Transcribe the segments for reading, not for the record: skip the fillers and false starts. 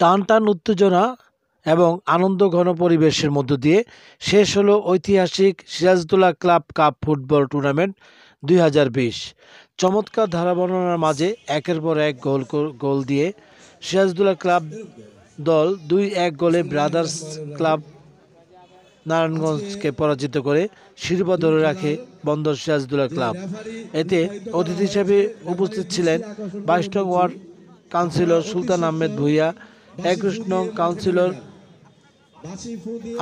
টান টান উত্তেজনা এবং আনন্দঘন পরিবেশের মধ্য দিয়ে শেষ হলো ঐতিহাসিক Sirajuddaula club cup football tournament 2020। চমৎকার ধারাবর্ণনার মাঝে একের পর এক গোল দিয়ে সিরাজউদ্দৌলা ক্লাব দল 2-1 গোলে ব্রাদার্স ক্লাব নারায়ণগঞ্জকে পরাজিত করে শিরোপা ধরে রাখে বন্দর সিরাজউদ্দৌলা ক্লাব। এতে অতিথি হিসেবে উপস্থিত ছিলেন 22 নং ওয়ার্ড কাউন্সিলর সুলতান আহমেদ ভূঁইয়া, 21 নং কাউন্সিলর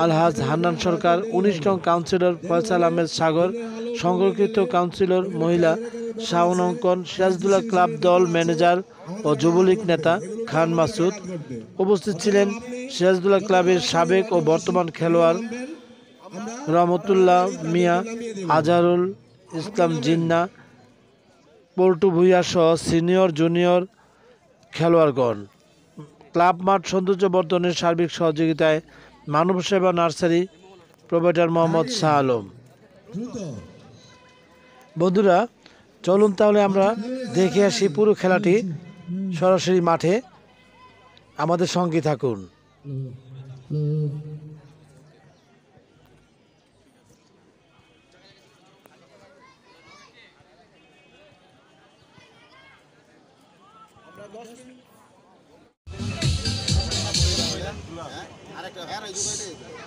আলহাজ হান্নান সরকার, 19 নং কাউন্সিলর ফয়সাল আহমেদ সাগর, সংরক্ষিত কাউন্সিলর মহিলা শাওন অঙ্কন, সিরাজউদ্দৌলা ক্লাব দল ম্যানেজার ও যুবলীগ নেতা খান মাসুদ। উপস্থিত ছিলেন সিরাজউদ্দৌলা ক্লাবের সাবেক ও বর্তমান খেলোয়াড় রহমতুল্লাহ মিয়া, আজহারুল ইসলাম জিন্না, পল্টু ভূঁইয়া সহ সিনিয়র জুনিয়র খেলোয়াড়গণ। ক্লাব মাঠ সৌন্দর্য বর্ধনের সার্বিক সহযোগিতায় মানব সেবা নার্সারি প্রোপাইটার মোহাম্মদ শাহ আলম। বন্ধুরা, চলুন তাহলে আমরা দেখে আসি পুরো খেলাটি সরাসরি মাঠে। আমাদের সঙ্গে থাকুন।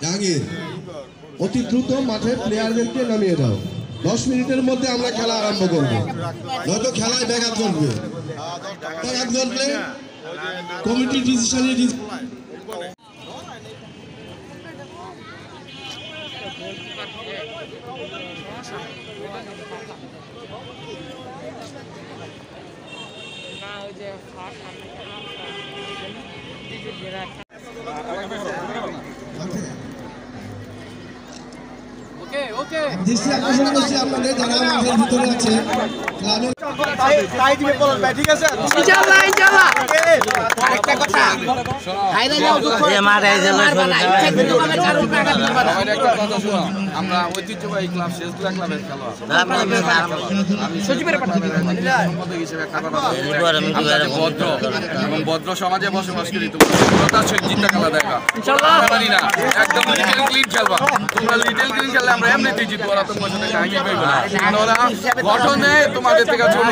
জাহাঙ্গীর, অতি দ্রুত মাঠে প্লেয়ারদেরকে নামিয়ে দাও। 10 মিনিটের মধ্যে আমরা খেলা আরম্ভ করবো, নয়তো খেলায় ব্যাঘাত ঘটবে। ব্যাঘাত ঘটলে কমিটি ডিসিশনে দৃষ্টি আকর্ষণ করছি আপনাদের যারা আমাদের ভিতরে আছে ক্লাবের তাই দিবে বলুন ভাই, ঠিক আছে? ইনশাআল্লাহ ইনশাআল্লাহ। আরেকটা কথা, হাইরা যাও দুঃখ এ মার এই যে একটা কথা শুনো, আমরা ঐতিহ্যবাহী ক্লাব সিরাজউদ্দৌলা ক্লাবের খেলোয়াড়, আমি সচিবের সম্পাদক হিসেবে খাবার ভদ্র এবং ভদ্র সমাজে বসবাস করি। তোমরা জিতটা খেলা দেখা ইনশাআল্লাহ পারি না, একদম লিটল ক্লিন খেলবা। তোমরা লিটল ক্লিন খেললে আমরা এমনিতেই জিতবো, ওরা তোমার সাথে টাইমই পাইবো না। ওরা গঠনে তোমাদের থেকে ছোট।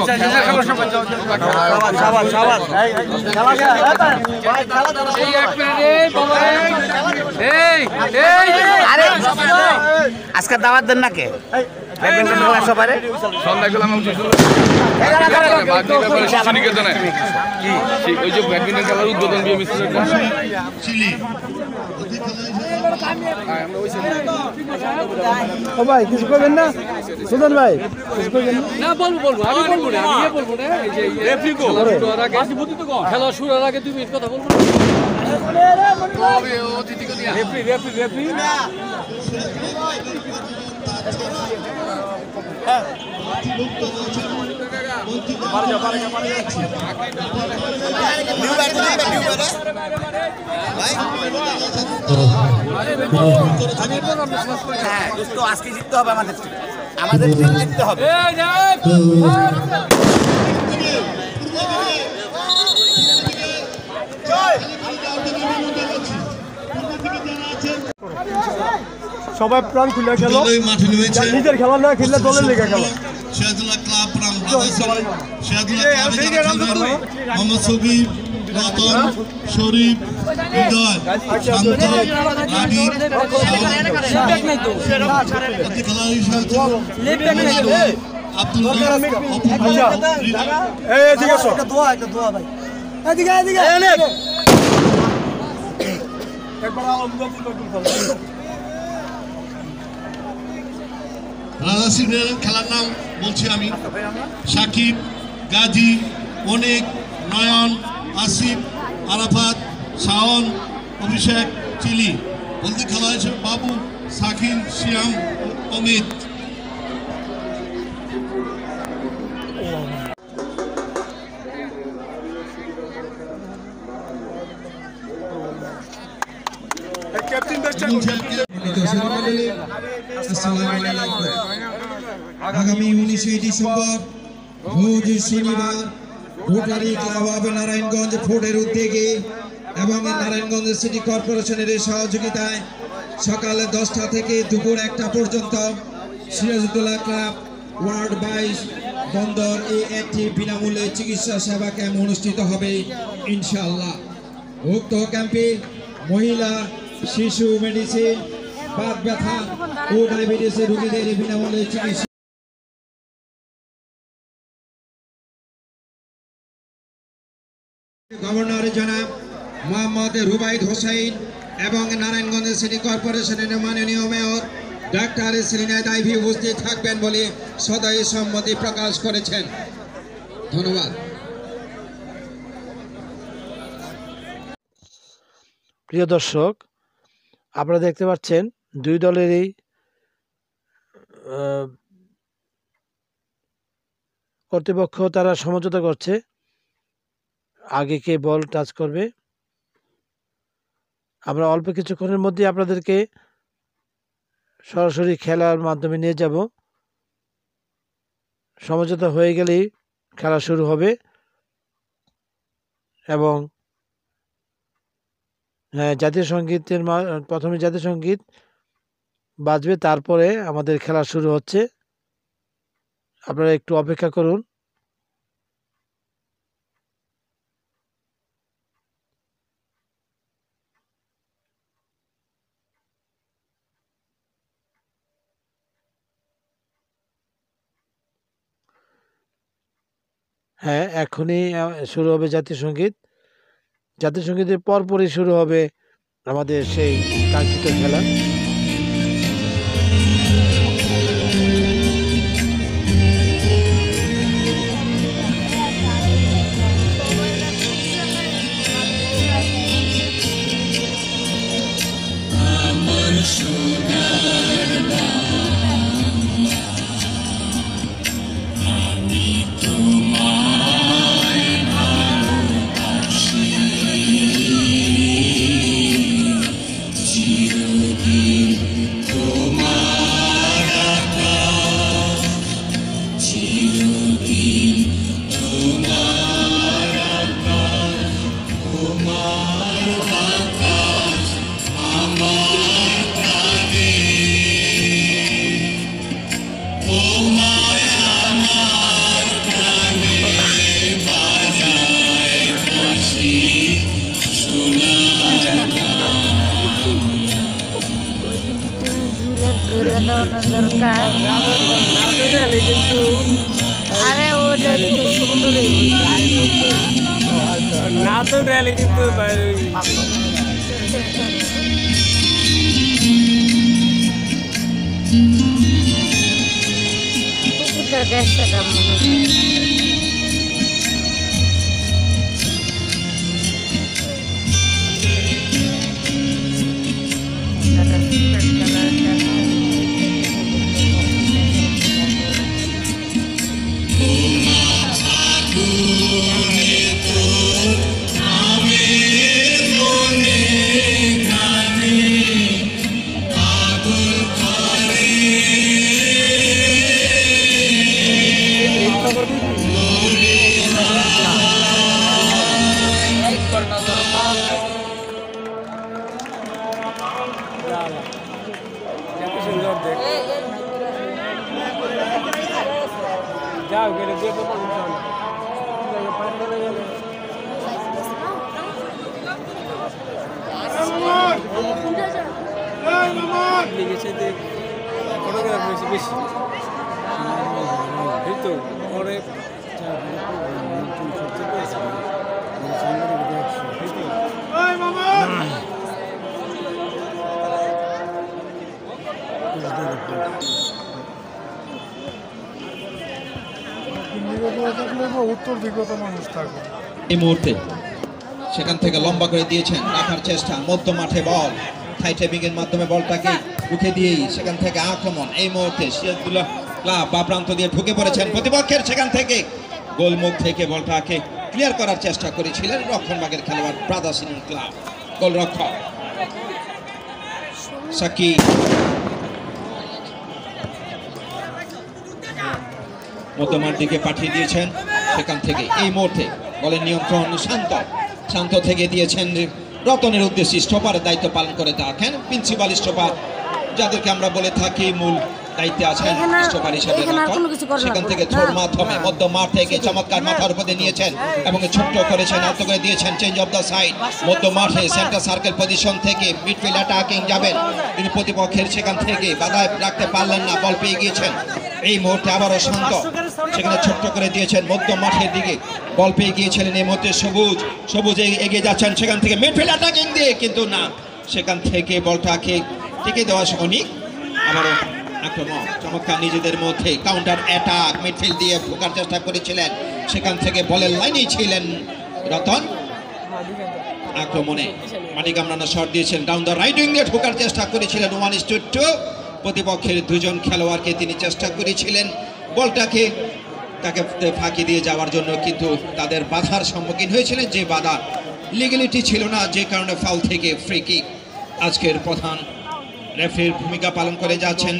আজকে দাওয়াত দেন না কে? ওই যে ব্যাডমিন্টন খেলার উদ্বোধন ভাই কিছু করবেন না? সুজন ভাই কিছু করবেন না? বলবো আমি বলবো না, আমি বলবো না। এই যে রেফারি কো খেলা শুরুর আগে তুমি কথা বলবো না। রেফারি আজকে জিততে হবে, আমাদের জিততে হবে। সবাই প্রাণ খুলে খেলো, নিজের খেলা না খেললে দলের লেগে খেলো। সিরাজউদ্দৌলা ক্লাব সিরাজউদ্দৌলা মোহাম্মদ সবির, রতন, শরীফ, হৃদয়, শান্ত, রাবিব, আব্দুল খেলার নাম বলছি আমি: সাকিব, গাজী, অনেক, নয়ন, আসিফ, আরাফাত, শাওন, অভিষেক, চিলি। বলতে খেলা হয়েছে বাবু, সাকিব, শিয়াম, অমিত। আগামী 19 ডিসেম্বর রোজ শনিবার রোটারি ক্লাব অব নারায়ণগঞ্জ ফোর্টের উদ্যোগে এবং নারায়ণগঞ্জ সিটি কর্পোরেশনের সহযোগিতায় সকাল 10টা থেকে দুপুর 1টা পর্যন্ত সিরাজউদ্দৌলা ক্লাব ওয়ার্ড 22 বন্দর একটি বিনামূল্যে চিকিৎসা সেবা ক্যাম্প অনুষ্ঠিত হবে ইনশাআল্লাহ। উক্ত ক্যাম্পে মহিলা, শিশু মেডিসিন, বাত ব্যথা ও ডায়াবেটিসের রোগীদের বিনামূল্যে চিকিৎসা গভর্নর জনাব মোহাম্মদ রুবাইদ হোসেন এবং নারায়ণগঞ্জ সিটি কর্পোরেশনের মাননীয় মেয়র ডাক্তার সেলিনা দাইভি উপস্থিত থাকবেন বলে সদয় সম্মতি প্রকাশ করেছেন। ধন্যবাদ। প্রিয় দর্শক, আপনারা দেখতে পাচ্ছেন দুই দলেরই কর্তৃপক্ষ তারা সমঝোতা করছে আগে কে বল টাচ করবে। আমরা অল্প কিছুক্ষণের মধ্যে আপনাদেরকে সরাসরি খেলার মাধ্যমে নিয়ে যাব। সমঝোতা হয়ে গেলেই খেলা শুরু হবে এবং জাতীয় সঙ্গীতের প্রথমে জাতীয় সঙ্গীত বাজবে, তারপরে আমাদের খেলা শুরু হচ্ছে। আপনারা একটু অপেক্ষা করুন। হ্যাঁ, এখনই শুরু হবে জাতীয় সঙ্গীত। জাতীয় সঙ্গীতের পরপরই শুরু হবে আমাদের সেই কাঙ্ক্ষিত খেলা। এই মুহূর্তে সেখান থেকে লম্বা করে দিয়েছেন, রাখার চেষ্টা, মধ্য মাঠে বল, থাই টেপিং এর মাধ্যমে বলটাকে রুখে দিয়েই সেখান থেকে আক্রমণ। এই মুহূর্তে সিরাজউদ্দৌলা ক্লাব বা প্রান্ত দিয়ে ঢুকে পড়েছেন প্রতিপক্ষের, সেখান থেকে গোলমুখ থেকে বলটাকে ক্লিয়ার করার চেষ্টা করেছিলেন রক্ষণভাগের খেলোয়াড় ব্রাদার্স ইউনিয়ন ক্লাব গোলরক্ষক সাকি। মধ্যমার দিকে পাঠিয়ে দিয়েছেন, সেখান থেকে এই মুহূর্তে বলের নিয়ন্ত্রণ শান্ত থেকে দিয়েছেন রতনের উদ্দেশ্যে স্টপারের দায়িত্ব পালন করে থাকেন প্রিন্সিপাল স্টপার, যাদেরকে আমরা বলে থাকি মূল দায়িত্বে আছেন স্টপার হিসেবে রতন। সেখান থেকে থ্রোর মাধ্যমে মধ্য মাঠ থেকে চমৎকার মাথার উপরে নিয়েছেন এবং ছোট্ট করেছেন, আউট করে দিয়েছেন চেঞ্জ অফ দ্য সাইড। মধ্য মাঠে সেন্টার সার্কেল পজিশন থেকে মিডফিল্ড অ্যাটাকিং যাবেন, কিন্তু প্রতিপক্ষের সেখান থেকে বাধায় রাখতে পারলেন না, বল পেয়ে গিয়েছেন। এই মুহূর্তে আবারও শান্ত, সেখানে ছোট্ট করে দিয়েছেন মধ্য মাঠের দিকে, বল পেয়ে গিয়েছিলেন এই মুহূর্তে সবুজ এগিয়ে যাচ্ছেন সেখান থেকে মিডফিল্ড অ্যাটাকিং দিয়ে, কিন্তু না, সেখান থেকে বলটাকে টিকে দেওয়া অনেক। আবারও আক্রমণ চমৎকার নিজেদের মধ্যে কাউন্টার অ্যাটাক, মিডফিল্ড দিয়ে ঢোকার চেষ্টা করেছিলেন, সেখান থেকে বলের লাইনেই ছিলেন রতন। আক্রমণে মাটি কামড়ানো শট দিয়েছেন, ডাউন দ্য রাইট উইং দিয়ে ঢোকার চেষ্টা করেছিলেন 1-2। প্রতিপক্ষের দুজন খেলোয়াড়কে তিনি চেষ্টা করেছিলেন বলটাকে তাকে ফাঁকি দিয়ে যাওয়ার জন্য, কিন্তু তাদের বাধার সম্মুখীন হয়েছিলেন, যে বাধা লিগ্যালিটি ছিল না, যে কারণে ফাউল থেকে ফ্রি কিক। আজকের প্রধান রেফারির ভূমিকা পালন করে যাচ্ছেন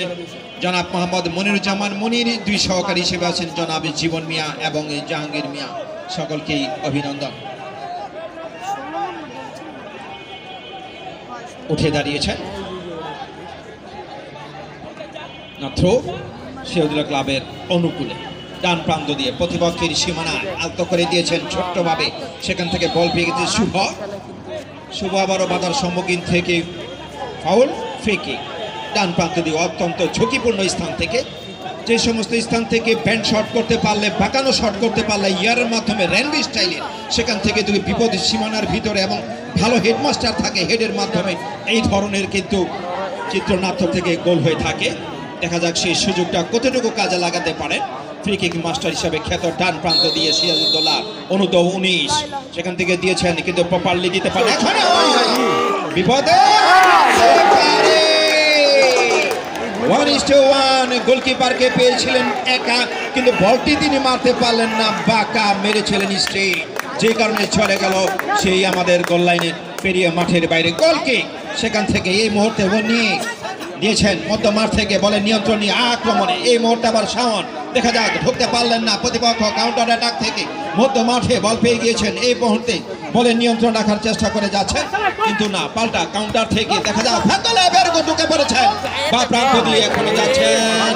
জনাব মোহাম্মদ মনিরুজ্জামান মনির, দুই সহকারী হিসেবে আছেন জনাব জীবন মিয়া এবং জাহাঙ্গীর মিয়া। সকলকেই অভিনন্দন। উঠে দাঁড়িয়েছেন থ্রো সিরাজুদ্দৌলা ক্লাবের অনুকূলে, ডান প্রান্ত দিয়ে প্রতিপক্ষের সীমানা আলতো করে দিয়েছেন ছোট্টভাবে, সেখান থেকে বল পেয়ে গেছে শুভ আবারও বাধার সম্মুখীন থেকে ফাউল, ফ্রি কিক। ডান প্রান্ত দিয়ে অত্যন্ত ঝুঁকিপূর্ণ স্থান থেকে, যে সমস্ত স্থান থেকে ব্যান্ড শট করতে পারলে, বাঁকানো শট করতে পারলে ইয়ারের মাধ্যমে র্যান্ডি স্টাইলের, সেখান থেকে দুই বিপদ সীমানার ভিতরে এবং ভালো হেডমাস্টার থাকে, হেডের মাধ্যমে এই ধরনের কিন্তু চিত্রনাট্য থেকে গোল হয়ে থাকে। দেখা যাক সেই সুযোগটা কতটুকু কাজে লাগাতে পারে ফ্রি কিক মাস্টার হিসাবে খ্যাত ডান প্রান্ত দিয়ে সিরাজউদ্দৌলা অনুর্ধ 19, সেখান থেকে দিয়েছেন কিন্তু প্রপারলি দিতে পারে, বিপদে 1-1 গোলকিপারকে পেয়েছিলেন একা, কিন্তু বলটি তিনি মারতে পারলেন না, বাঁকা মেরেছিলেন স্ট্রেট, যে কারণে চলে গেল সেই আমাদের গোল লাইনে পেরিয়ে মাঠের বাইরে গোল কিক। সেখান থেকে এই মুহূর্তে নিয়ে দিয়েছেন মধ্য মাঠ থেকে বলের নিয়ন্ত্রণ নিয়ে আক্রমণে, এই মুহূর্তে আবার শাওন, দেখা যাক ঢুকতে পারলেন না, প্রতিপক্ষ কাউন্টার অ্যাটাক থেকে মধ্য মাঠে বল পেয়ে গিয়েছেন, এই মুহূর্তে বলের নিয়ন্ত্রণ রাখার চেষ্টা করে যাচ্ছেন, কিন্তু না, পাল্টা কাউন্টার থেকে দেখা যাক ঢুকে পড়েছেন বা প্রান্ত দিয়ে এখনো যাচ্ছেন।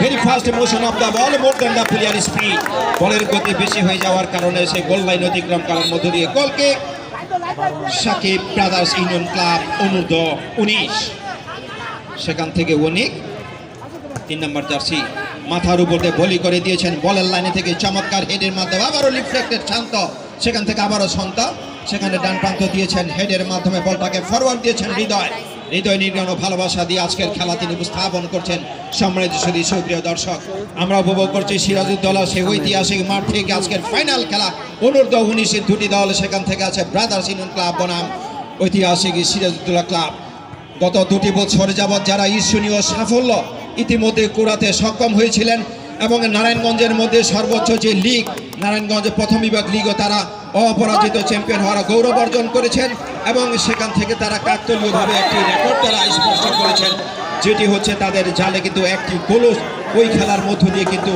Very fast motion of the ball, more than the player speed, বলের গতি বেশি হয়ে যাওয়ার কারণে সেই গোল লাইন অতিক্রম করার মধ্য দিয়ে goal kick. Sakib brothers union club অনুর্ধ 19, সেখান থেকে অনেক 3 নম্বর জার্সি মাথার উপর দিয়ে বলি করে দিয়েছেন, বলের লাইনে থেকে চমৎকার হেডের মাধ্যমে আবারও রিফ্লেক্টেড শান্ত, সেখান থেকে আবারও সন্তা, সেখানে ডান প্রান্ত দিয়েছেন, হেডের মাধ্যমে বলটাকে ফরওয়ার্ড দিয়েছেন হৃদয় নির্গণ ভালোবাসা দিয়ে আজকের খেলা তিনি উপস্থাপন করছেন। সম্মানিত সুপ্রিয় দর্শক, আমরা উপভোগ করছি সিরাজউদ্দৌলা সেই ঐতিহাসিক মাঠ থেকে আজকের ফাইনাল খেলা অনুর্ধ 19 দুটি দল, সেখান থেকে আছে ব্রাদার্স ইউনিয়ন ক্লাব বনাম ঐতিহাসিক সিরাজউদ্দৌলা ক্লাব। গত 2 বছর যাবৎ যারা ঈর্ষণীয় সাফল্য ইতিমধ্যে কুড়াতে সক্ষম হয়েছিলেন এবং নারায়ণগঞ্জের মধ্যে সর্বোচ্চ যে লিগ, নারায়ণগঞ্জ প্রথম বিভাগ লিগও তারা অপরাজিত চ্যাম্পিয়ন হওয়ার গৌরব অর্জন করেছেন এবং সেখান থেকে তারা কাকতালীয়ভাবে একটি রেকর্ড তারা স্পষ্ট করেছেন, যেটি হচ্ছে তাদের জালে কিন্তু একটি গোলও ওই খেলার মধ্য দিয়ে কিন্তু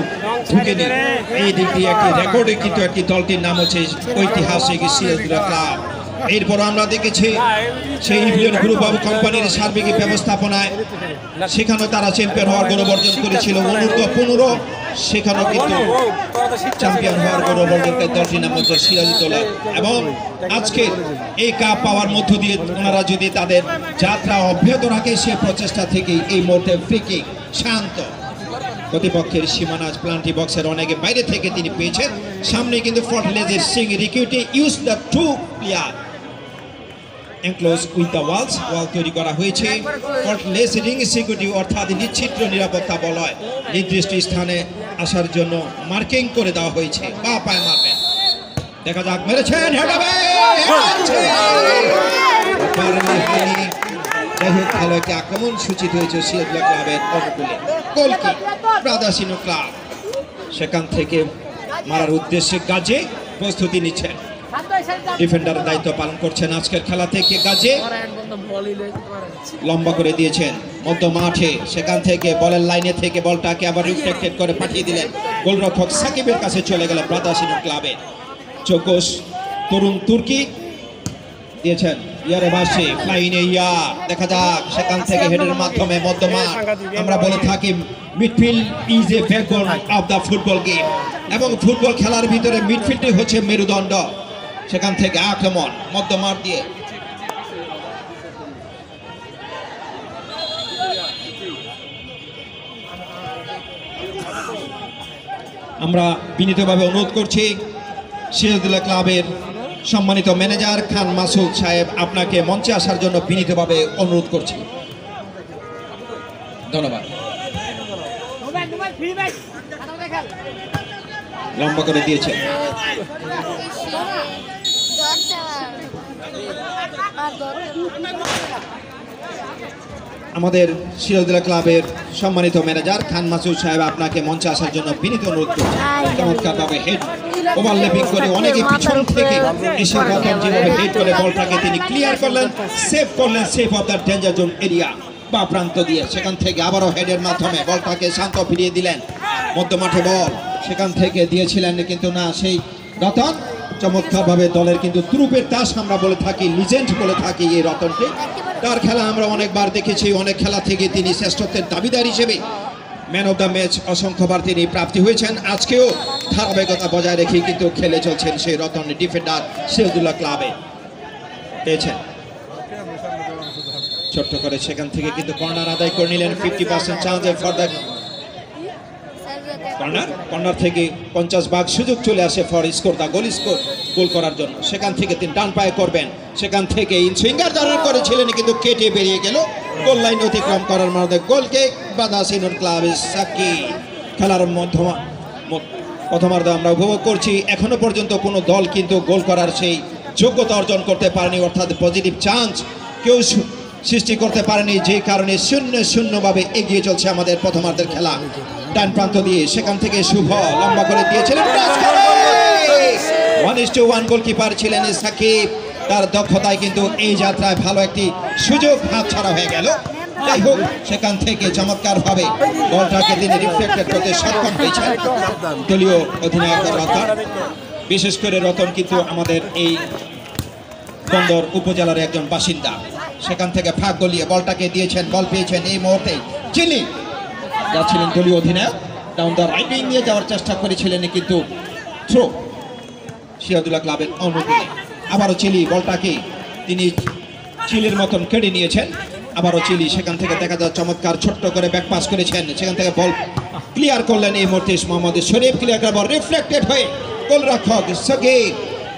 ঢুকেনি। এই দিক দিয়ে একটি রেকর্ডে কিন্তু একটি দলটির নাম হচ্ছে ঐতিহাসিক সিরাজউদ্দৌলা ক্লাব। এরপর আমরা দেখেছি সেই ইভিএন গ্রুপ অফ কোম্পানির সার্বিক ব্যবস্থাপনায় সেখানেও তারা চ্যাম্পিয়ন হওয়ার গৌরব অর্জন করেছিল অনুর্ধ 15, সেখানেও কিন্তু চ্যাম্পিয়ন হওয়ার গৌরব অর্জন করে দলটির নাম হচ্ছে সিরাজউদ্দৌলা। এবং আজকে এই কাপ পাওয়ার মধ্য দিয়ে ওনারা যদি তাদের যাত্রা অব্যাহত রাখে, সে প্রচেষ্টা থেকেই এই মুহূর্তে ফ্রি কিক শান্ত, প্রতিপক্ষের সীমানা প্লান্টি বক্সের অনেকে বাইরে থেকে তিনি পেয়েছেন, সামনে কিন্তু ফর্টলেজের সিং রিকিউটি use the 2 player enclose with the wall তৈরি করা হয়েছে। ফর্টলেস রিং সিকিউরিটি অর্থাৎ নিশ্চিদ্র নিরাপত্তা বলয় নির্দিষ্ট স্থানে আসার জন্য মার্কিং করে দেওয়া হয়েছে, বা পায়ে মারবেন, দেখা যাক মেরেছেন, যাই হোক খেলোয়াড়কে আক্রমণ সূচিত হয়েছে সিরাজউদ্দৌলা ক্লাবের অনুকূলে, গোল কিক ব্রাদার্স ইউনিয়ন ক্লাব, সেখান থেকে মারার উদ্দেশ্যে গাজে প্রস্তুতি নিচ্ছেন, ডিফেন্ডারের দায়িত্ব পালন করছেন আজকের খেলা থেকে গাজে, লম্বা করে দিয়েছেন মধ্য মাঠে, সেখান থেকে বলের লাইনে থেকে বলটাকে আবার রিফ্লেক্টেড করে পাঠিয়ে দিলেন গোলরক্ষক সাকিবের কাছে, চলে গেল ব্রাদার্স ইউনিয়ন ক্লাবের চৌকস তরুণ তুর্কি দিয়েছেন ইয়ারে বাসে ফ্লাইনে ইয়া দেখা যাক সেখান থেকে হেডের মাধ্যমে মধ্যমাঠ আমরা বলে থাকি midfield is a backbone of the football game এবং ফুটবল খেলার ভিতরে মিডফিল্ডই হচ্ছে মেরুদণ্ড সেখান থেকে আক্রমণ মধ্যমাঠ দিয়ে আমরা বিনীতভাবে অনুরোধ করছি সিরাজউদ্দৌলা ক্লাবের সম্মানিত ম্যানেজার খান মাসুদ সাহেব আপনাকে মঞ্চে আসার জন্য বিনীতভাবে অনুরোধ করছি ধন্যবাদ লম্বা করে দিয়েছেন আমাদের সিরাজউদ্দৌলা ক্লাবের সম্মানিত ম্যানেজার খান মাসুদ সাহেব আপনাকে মঞ্চে আসার জন্য বিনীত অনুরোধ করছি চমৎকারভাবে হেড ওভারল্যাপিং করে অনেকে পিছন থেকে এসে রতন যেভাবে হেড করে বলটাকে তিনি ক্লিয়ার করলেন save of the danger zone area বা প্রান্ত দিয়ে সেখান থেকে আবারও হেডের মাধ্যমে বলটাকে শান্ত ফিরিয়ে দিলেন মধ্যমাঠে বল সেখান থেকে দিয়েছিলেন কিন্তু না সেই রতন চমৎকারভাবে দলের কিন্তু ত্রুপের তাস আমরা বলে থাকি লিজেন্ড বলে থাকি এই রতনকে তার খেলা আমরা অনেকবার দেখেছি অনেক খেলা থেকে তিনি শ্রেষ্ঠত্বের দাবিদার হিসেবে ম্যান অফ দ্য ম্যাচ অসংখ্যবার তিনি প্রাপ্তি হয়েছেন আজকেও ধারাবাহিকতা বজায় রেখে কিন্তু খেলে চলছেন সেই রতন ডিফেন্ডার সিরাজউদ্দৌলা ক্লাবে পেয়েছেন ছোট্ট করে সেখান থেকে কিন্তু কর্নার আদায় করে নিলেন 50% চান্স ফর দ্য কর্নার থেকে 50% সুযোগ চলে আসে ফর স্কোর দা গোল করার জন্য সেখান থেকে তিনি ডান পায়ে করবেন সেখান থেকে ইনসুইঙ্গার ধারণ করেছিলেন কিন্তু কেটে বেরিয়ে গেল গোল লাইন অতিক্রম করার মধ্যে গোলকে বাদাসিনুর ক্লাবের সাকি খেলার প্রথমার্ধ আমরা উপভোগ করছি এখনো পর্যন্ত কোনো দল কিন্তু গোল করার সেই যোগ্যতা অর্জন করতে পারেনি অর্থাৎ পজিটিভ চান্স কেউ সৃষ্টি করতে পারেনি যে কারণে 0-0 ভাবে এগিয়ে চলছে আমাদের প্রথমার্ধের খেলা ডান প্রান্ত দিয়ে সেখান থেকে শুভ লম্বা করে দিয়েছিলেন 1-1 গোলকিপার ছিলেন সাকিব তার দক্ষতায় কিন্তু এই যাত্রায় ভালো একটি সুযোগ হাতছাড়া হয়ে গেল যাই হোক সেখান থেকে চমৎকারভাবে বলটাকে তিনি রিফ্লেক্টেড করতে সক্ষম হয়েছেন দলীয় অধিনায়ক রতন বিশেষ করে রতন কিন্তু আমাদের এই বন্দর উপজেলার একজন বাসিন্দা সেখান থেকে ফাঁক গলিয়ে বলটাকে দিয়েছেন বল পেয়েছেন এই মুহূর্তে চিলি যাচ্ছিলেন দলীয় অধিনায়ক ডাউন দ্য রাইট উইং নিয়ে যাওয়ার চেষ্টা করেছিলেন কিন্তু থ্রো সিরাজউদ্দৌলা ক্লাবের অনুকূলে আবারও চিলি বলটাকে তিনি চিলির মতন কেড়ে নিয়েছেন আবারও চিলি সেখান থেকে দেখা যায় চমৎকার ছোট্ট করে ব্যাক পাস করেছেন সেখান থেকে বল ক্লিয়ার করলেন এই মুহূর্তে মোহাম্মদ শরীফ ক্লিয়ার করার বল রিফ্লেক্টেড হয়ে গোলরক্ষক সগীর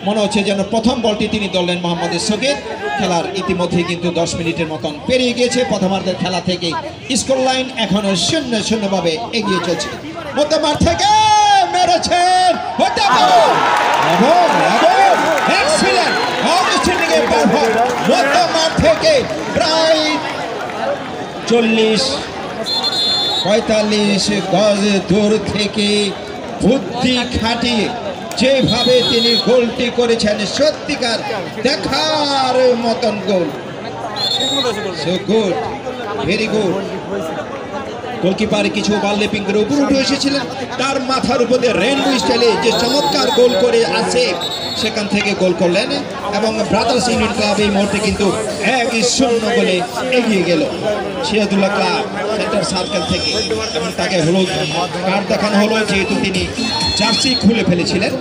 মনে হচ্ছে যেন প্রথম বলটি তিনি দললেন মোহাম্মদ সগীর খেলার ইতিমধ্যে কিন্তু 10 মিনিটের মতন পেরিয়ে গিয়েছে প্রথমার্ধের খেলা থেকে স্কোর লাইন এখনো 0-0 ভাবে এগিয়ে চলছে মধ্যমাঠ থেকে মেরেছেন মধ্যমাঠ থেকে প্রায় 40-45 গজ দূর থেকে বুদ্ধি খাটিয়ে যেভাবে তিনি গোলটি করেছেন সত্যিকার দেখার মতন goal so good very good goalkeeper কিছু বল লেপিং করে উপরে উঠে এসেছিলেন তার মাথার উপরে রেনবো স্টাইলে যে চমৎকার গোল করে আসে সেখান থেকে গোল করলেন এবং ব্রাদার্স ইউনিয়ন ক্লাব এই মুহূর্তে কিন্তু 1-0 গোলে এগিয়ে গেল সিরাজউদ্দৌলা ক্লাব সেন্টার সার্কেল থেকে এবং তাকে হলুদ কার্ড দেখানো হলো যেহেতু তিনি জার্সি খুলে ফেলেছিলেন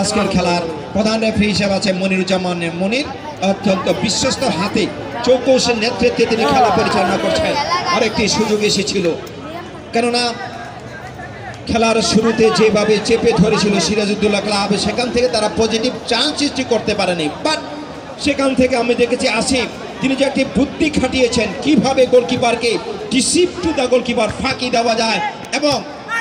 আজকের খেলার প্রধান রেফারি হিসেবে আছে মনিরুজ্জামান মনির অত্যন্ত বিশ্বস্ত হাতে চৌকসের নেতৃত্বে তিনি খেলা পরিচালনা করছেন আরেকটি সুযোগ এসেছিল কেননা খেলার শুরুতে যেভাবে চেপে ধরেছিল সিরাজউদ্দৌলা ক্লাব সেখান থেকে তারা পজিটিভ চান্স সৃষ্টি করতে পারেনি বাট সেখান থেকে আমি দেখেছি আসিফ তিনি যে একটি বুদ্ধি খাটিয়েছেন কিভাবে গোলকিপারকে ডিসিভ টু দ্য গোলকিপার ফাঁকি দেওয়া যায় এবং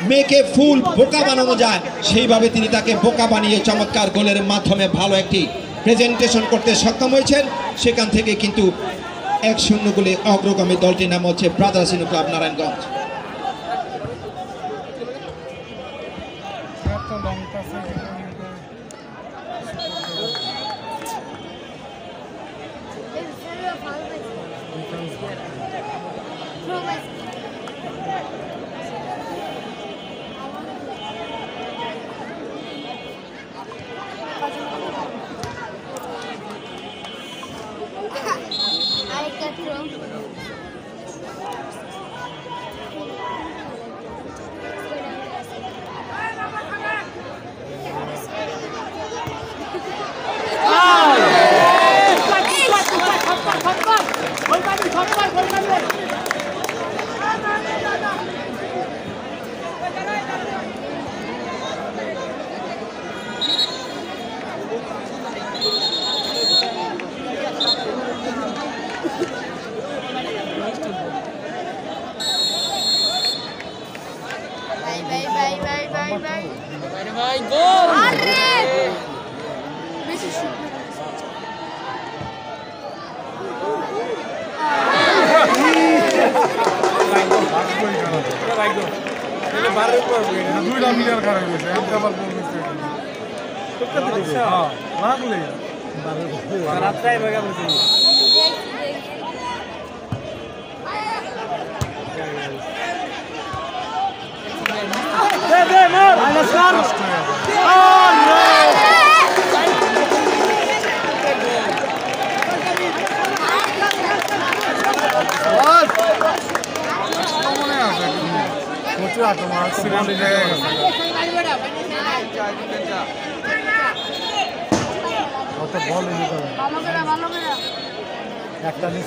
মেয়েকে ফুল বোকা বানানো যায় সেইভাবে তিনি তাকে বোকা বানিয়ে চমৎকার গোলের মাধ্যমে ভালো একটি প্রেজেন্টেশন করতে সক্ষম হয়েছেন সেখান থেকে কিন্তু 1-0 গোলে অগ্রগামী দলটির নাম হচ্ছে ব্রাদার্স ইউনিয়ন ক্লাব নারায়ণগঞ্জ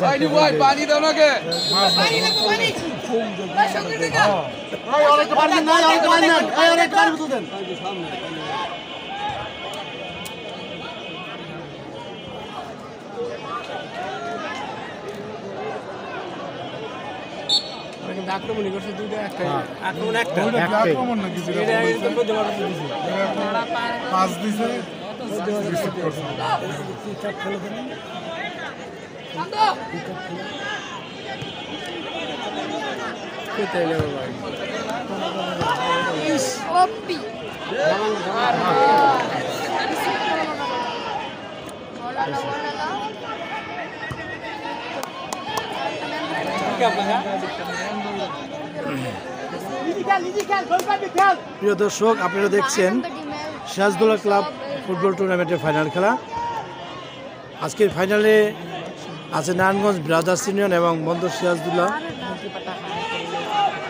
ভাই গোল পানি দাও নাকি আক্রমণই করছে দুইটা একটা আক্রমণ একটা আক্রমণ না কিছু পাঁচ দিছে রিসিভ করছে কোথায় গেল ভাই ওপি প্রিয় দর্শক, আপনারা দেখছেন সিরাজদৌলা ক্লাব ফুটবল টুর্নামেন্টের ফাইনাল খেলা। আজকের ফাইনালে আছে নারায়ণগঞ্জ ব্রাদার্স ইউনিয়ন এবং বন্দর সিরাজদৌলা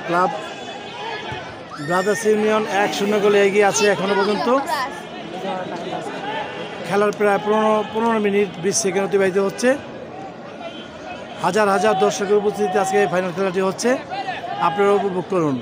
ক্লাব। ব্রাদার্স ইউনিয়ন 1-0 গোলে এগিয়ে আছে এখনো পর্যন্ত। খেলার প্রায় 15 মিনিট 20 সেকেন্ড অতিবাহিত হচ্ছে। হাজার হাজার দর্শকের উপস্থিতিতে আজকে এই ফাইনাল খেলাটি হচ্ছে, আপনারা উপভোগ করুন।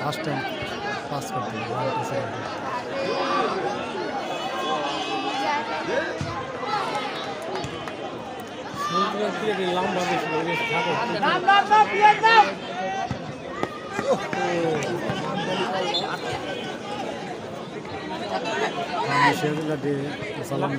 ফার্স্ট টাইম পাস করতে সালাম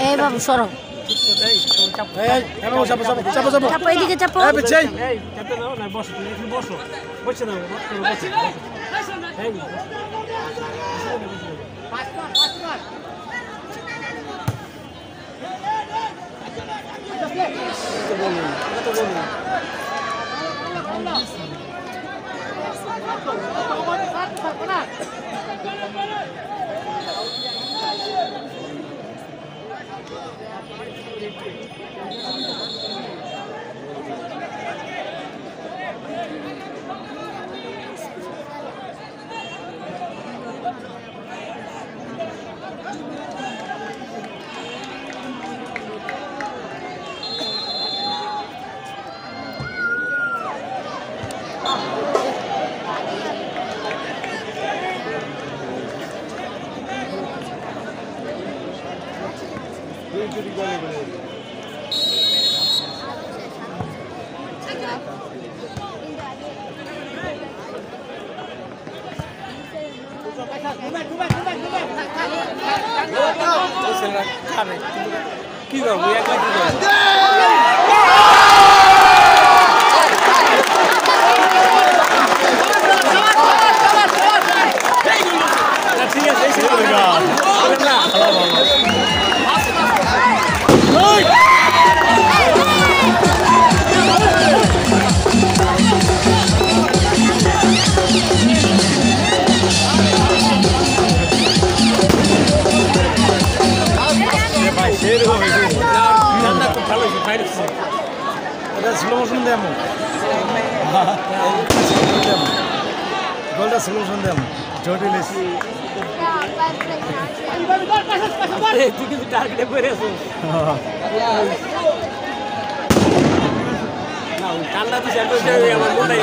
এই বাবু সরো চাপো এদিকে চাপো কি করবো একলা কি করবো ঠিক আছে স্লো মোশন দেয় গোলটা স্লো মোশন দেয় জটিল তুই কিন্তু টার্গেটে পড়ে আছো না কান্না তো চ্যাম্পিয়ন আমার মোটাই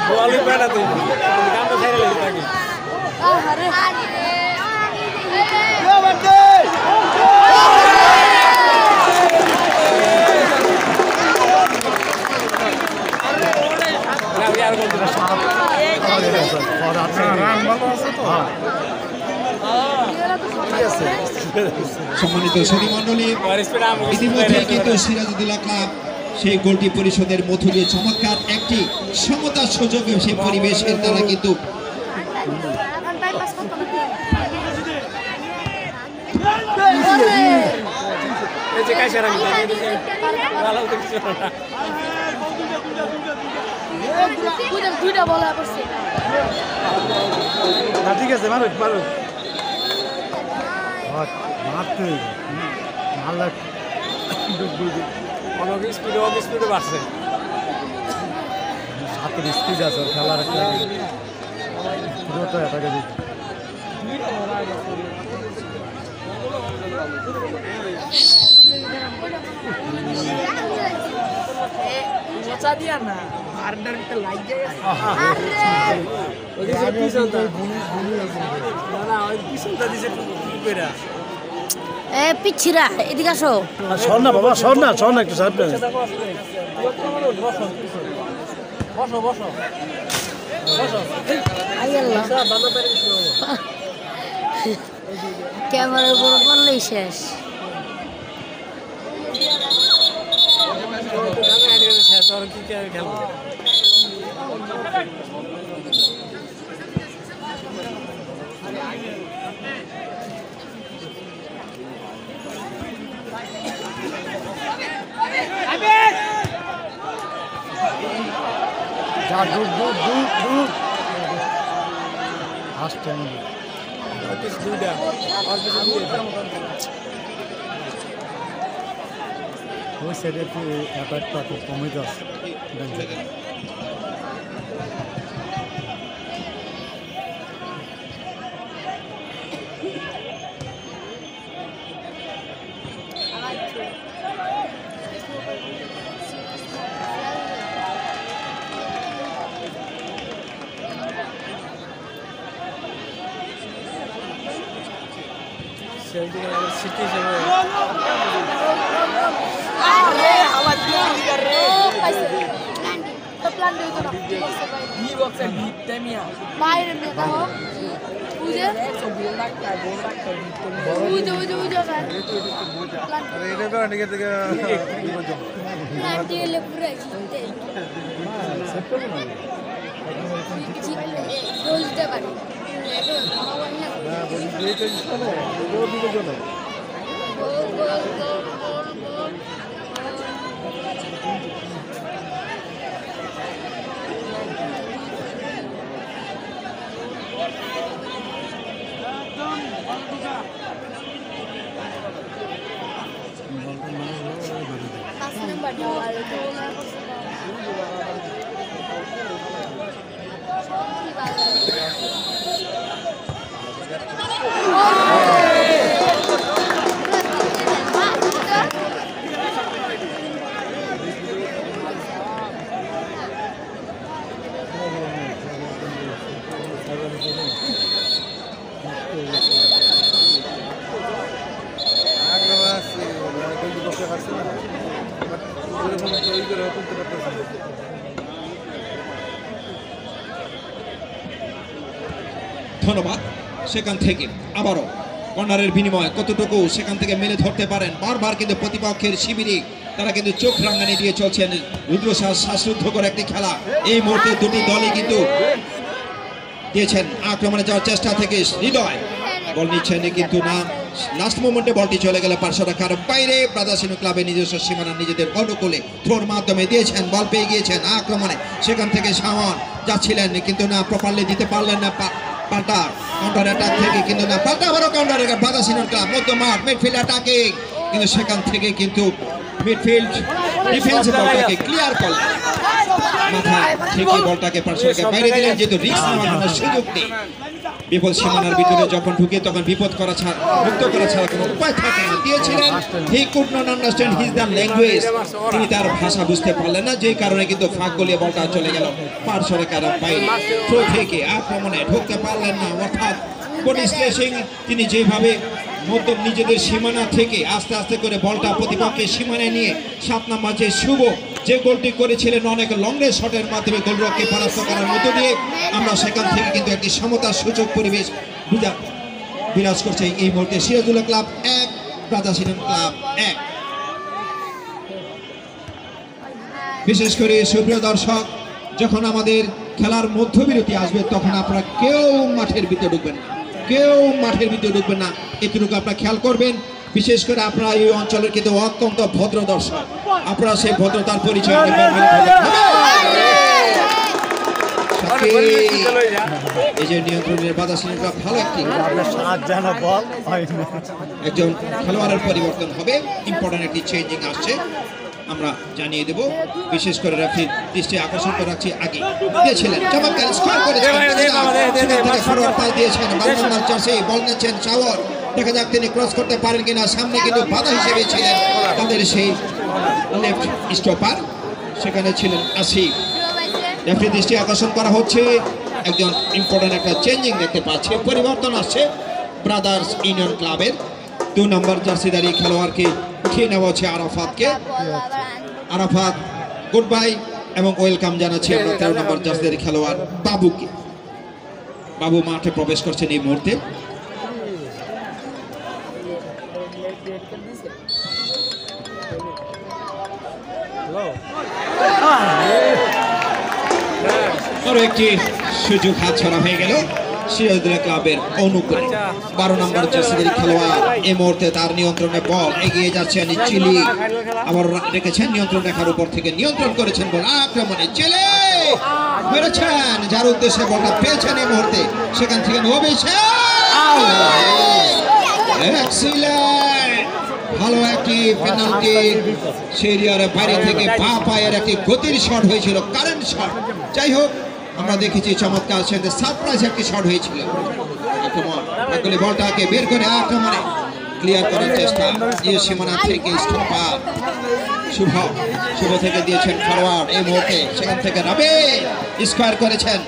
বলই পেটা তুই কামটা ছাইরা লাগি তাকে আরে সম্মানিত সুধী মণ্ডলী, ইতিমধ্যে কিন্তু সিরাজউদ্দৌলা ক্লাব সেই গোলটি পরিশোধের মধ্য দিয়ে চমৎকার একটি সমতার সুযোগ সেই পরিবেশের দ্বারা কিন্তু দুইটা বলা করছে ঠিক আছে মারো মারো মারতে মারলা অনেক স্পিডে বাড়ছে হাতের স্পিড আছে খেলার একটা পুরোটা এটাকে দিই দিয়া না আরডার ভিতর লাইট যায় ওদিকে পিছনটা না ওই পিছনটা দিছে পেরা এ পিছিরা এদিকে আসো সর না বাবা সর না একটু সাহেব বসো বসো আইয়াল্লাহ ক্যামেরার উপর পড়লেই শেষ ওই সাইডে অ্যাটাকটা খুব কমে যাচ্ছে আরে আমার দিকে রে পাইছে তো প্ল্যান দিও না বি বক্সে বিট টাইমিয়া বাইরে মে দাও বুঝে বুঝে আরে এটা তো অনেক থেকে প্ল্যান দিলে পুরো জিততে বলতে পারি না বলি এইটা ইনস্টল হয় ওর দিকে চলো ধন্যবাদ। সেখান থেকে আবারও কর্নারের বিনিময়ে কতটুকু সেখান থেকে মেলে ধরতে পারেন বারবার কিন্তু প্রতিপক্ষের শিবিরে তারা কিন্তু চোখ রাঙানি দিয়ে চলছেন রুদ্রশ্বাস শ্বাসরুদ্ধ করে একটি খেলা। এই মুহূর্তে দুটি দলই কিন্তু দিয়েছেন আক্রমণে যাওয়ার চেষ্টা থেকে হৃদয় বল নিচ্ছেন কিন্তু না, লাস্ট মোমেন্টে বলটি চলে গেল পার্শ্ব রাখার বাইরে। ব্রাদার্স ক্লাবের নিজস্ব সীমানা নিজেদের অনুকূলে থ্রোর মাধ্যমে দিয়েছেন, বল পেয়ে গিয়েছেন আক্রমণে। সেখান থেকে শাওন যাচ্ছিলেন কিন্তু না, প্রপারলি দিতে পারলেন না। পাল্টা কাউন্টার অ্যাটাক থেকে কিন্তু না, পাল্টা আবারও কাউন্টার অ্যাটাক ব্রাদার্স ক্লাব মধ্যমাঠ মিডফিল্ড অ্যাটাকিং, কিন্তু সেখান থেকে কিন্তু মিডফিল্ড ডিফেন্স বলটাকে ক্লিয়ার করলেন, মাথায় ঠিকই বলটাকে পার্শ্ব রেখার বাইরে দিলেন। যেহেতু রিস্ক নেওয়ার সুযোগ নেই, বিপদ সীমানার ভিতরে যখন ঢুকে তখন বিপদ করা ছাড়া, মুক্ত করা ছাড়া কোনো উপায় থাকে না। দিয়েছিলেন he could not understand his the language, তিনি তার ভাষা বুঝতে পারলেন না, যেই কারণে কিন্তু ফাঁক গলিয়ে বলটা চলে গেল পার্শ্ব রেখার বাইরে। থ্রো থেকে আক্রমণে ঢুকতে পারলেন না, অর্থাৎ বডি স্ট্রেচিং তিনি যেভাবে মধ্যম নিজেদের সীমানা থেকে আস্তে আস্তে করে বলটা প্রতিপক্ষের সীমানায় নিয়ে 7 নম্বর যে শুভ যে গোলটি করেছিলেন অনেক লং রেঞ্জ শটের মাধ্যমে গোলরক্ষককে পরাস্ত করার মধ্য দিয়ে আমরা সেখান থেকে কিন্তু একটি সমতার সুযোগ পরিবেশ বিরাজ করছে এই মুহূর্তে। Sirajullah club 1 brothers club 1। বিশেষ করে সুপ্রিয় দর্শক, যখন আমাদের খেলার মধ্যবিরতি আসবে তখন আপনারা কেউ মাঠের ভিতরে ঢুকবেন না, কেউ মাঠের ভিতরে ঢুকবেন না, এটুকু আপনারা খেয়াল করবেন। বিশেষ করে আপনারা এই অঞ্চলের কিন্তু অত্যন্ত ভদ্র দর্শক, আপনারা সেই ভদ্রতার পরিচয় দেবেন। এই যে নিয়ন্ত্রণের বাধা শ্রেণীটা ভালো একজন খেলোয়াড়ের পরিবর্তন হবে, ইম্পর্টেন্ট একটি চেঞ্জিং আসছে, আমরা জানিয়ে দেব। বিশেষ করে রেফারির দৃষ্টি আকর্ষণ করে রাখছি। আগে দিয়েছিলেন চমৎকার স্কোর করেছেন, ফরওয়ার্ড পাস দিয়েছেন, 12 নম্বর জার্সি বল নিচ্ছেন শাওন, দেখা যাক তিনি ক্রস করতে পারেন কিনা। সামনে কিন্তু বাধা হিসেবে ছিলেন তাদের সেই লেফট স্টপার, সেখানে ছিলেন আসিফ। রেফারির দৃষ্টি আকর্ষণ করা হচ্ছে, একজন ইম্পর্টেন্ট একটা চেঞ্জিং দেখতে পাচ্ছি, পরিবর্তন আসছে ব্রাদার্স ইউনিয়ন ক্লাবের 2 নম্বর জার্সিধারী খেলোয়াড়কে উঠিয়ে নেওয়া হচ্ছে আরাফাতকে। আরাফাত গুড বাই এবং ওয়েলকাম জানাচ্ছি আমরা 13 নম্বর জার্সিধারী খেলোয়াড় বাবুকে। বাবু মাঠে প্রবেশ করছেন এই মুহূর্তে। আরো একটি সুযোগ হাতছাড়া হয়ে গেল সিরাজুল্লাহ ক্লাবের অনুকূলে। 12 নম্বর জার্সিধারী খেলোয়াড় এই মুহূর্তে তার নিয়ন্ত্রণে বল এগিয়ে যাচ্ছেন চিলি, আবার রেখেছেন নিয়ন্ত্রণ রেখার উপর থেকে নিয়ন্ত্রণ করেছেন বল আক্রমণে চিলি মেরেছেন, যার উদ্দেশ্যে বলটা পেয়েছেন এই মুহূর্তে। সেখান থেকে ভালো একটি পেনাল্টি, সিরিয়ার বাইরে থেকে বাঁ পায়ের একটি গতির শট হয়েছিল, কারেন্ট শট। যাই হোক, আমরা দেখেছি চমৎকার সাথে সারপ্রাইজ একটি শট হয়েছিল। আক্রমণ বলটাকে বের করে আক্রমণে ক্লিয়ার করার চেষ্টা, এই সীমানা থেকে স্টপার শুভ থেকে দিয়েছেন ফরওয়ার্ড এই মুহূর্তে। সেখান থেকে রাবে স্কোয়ার করেছেন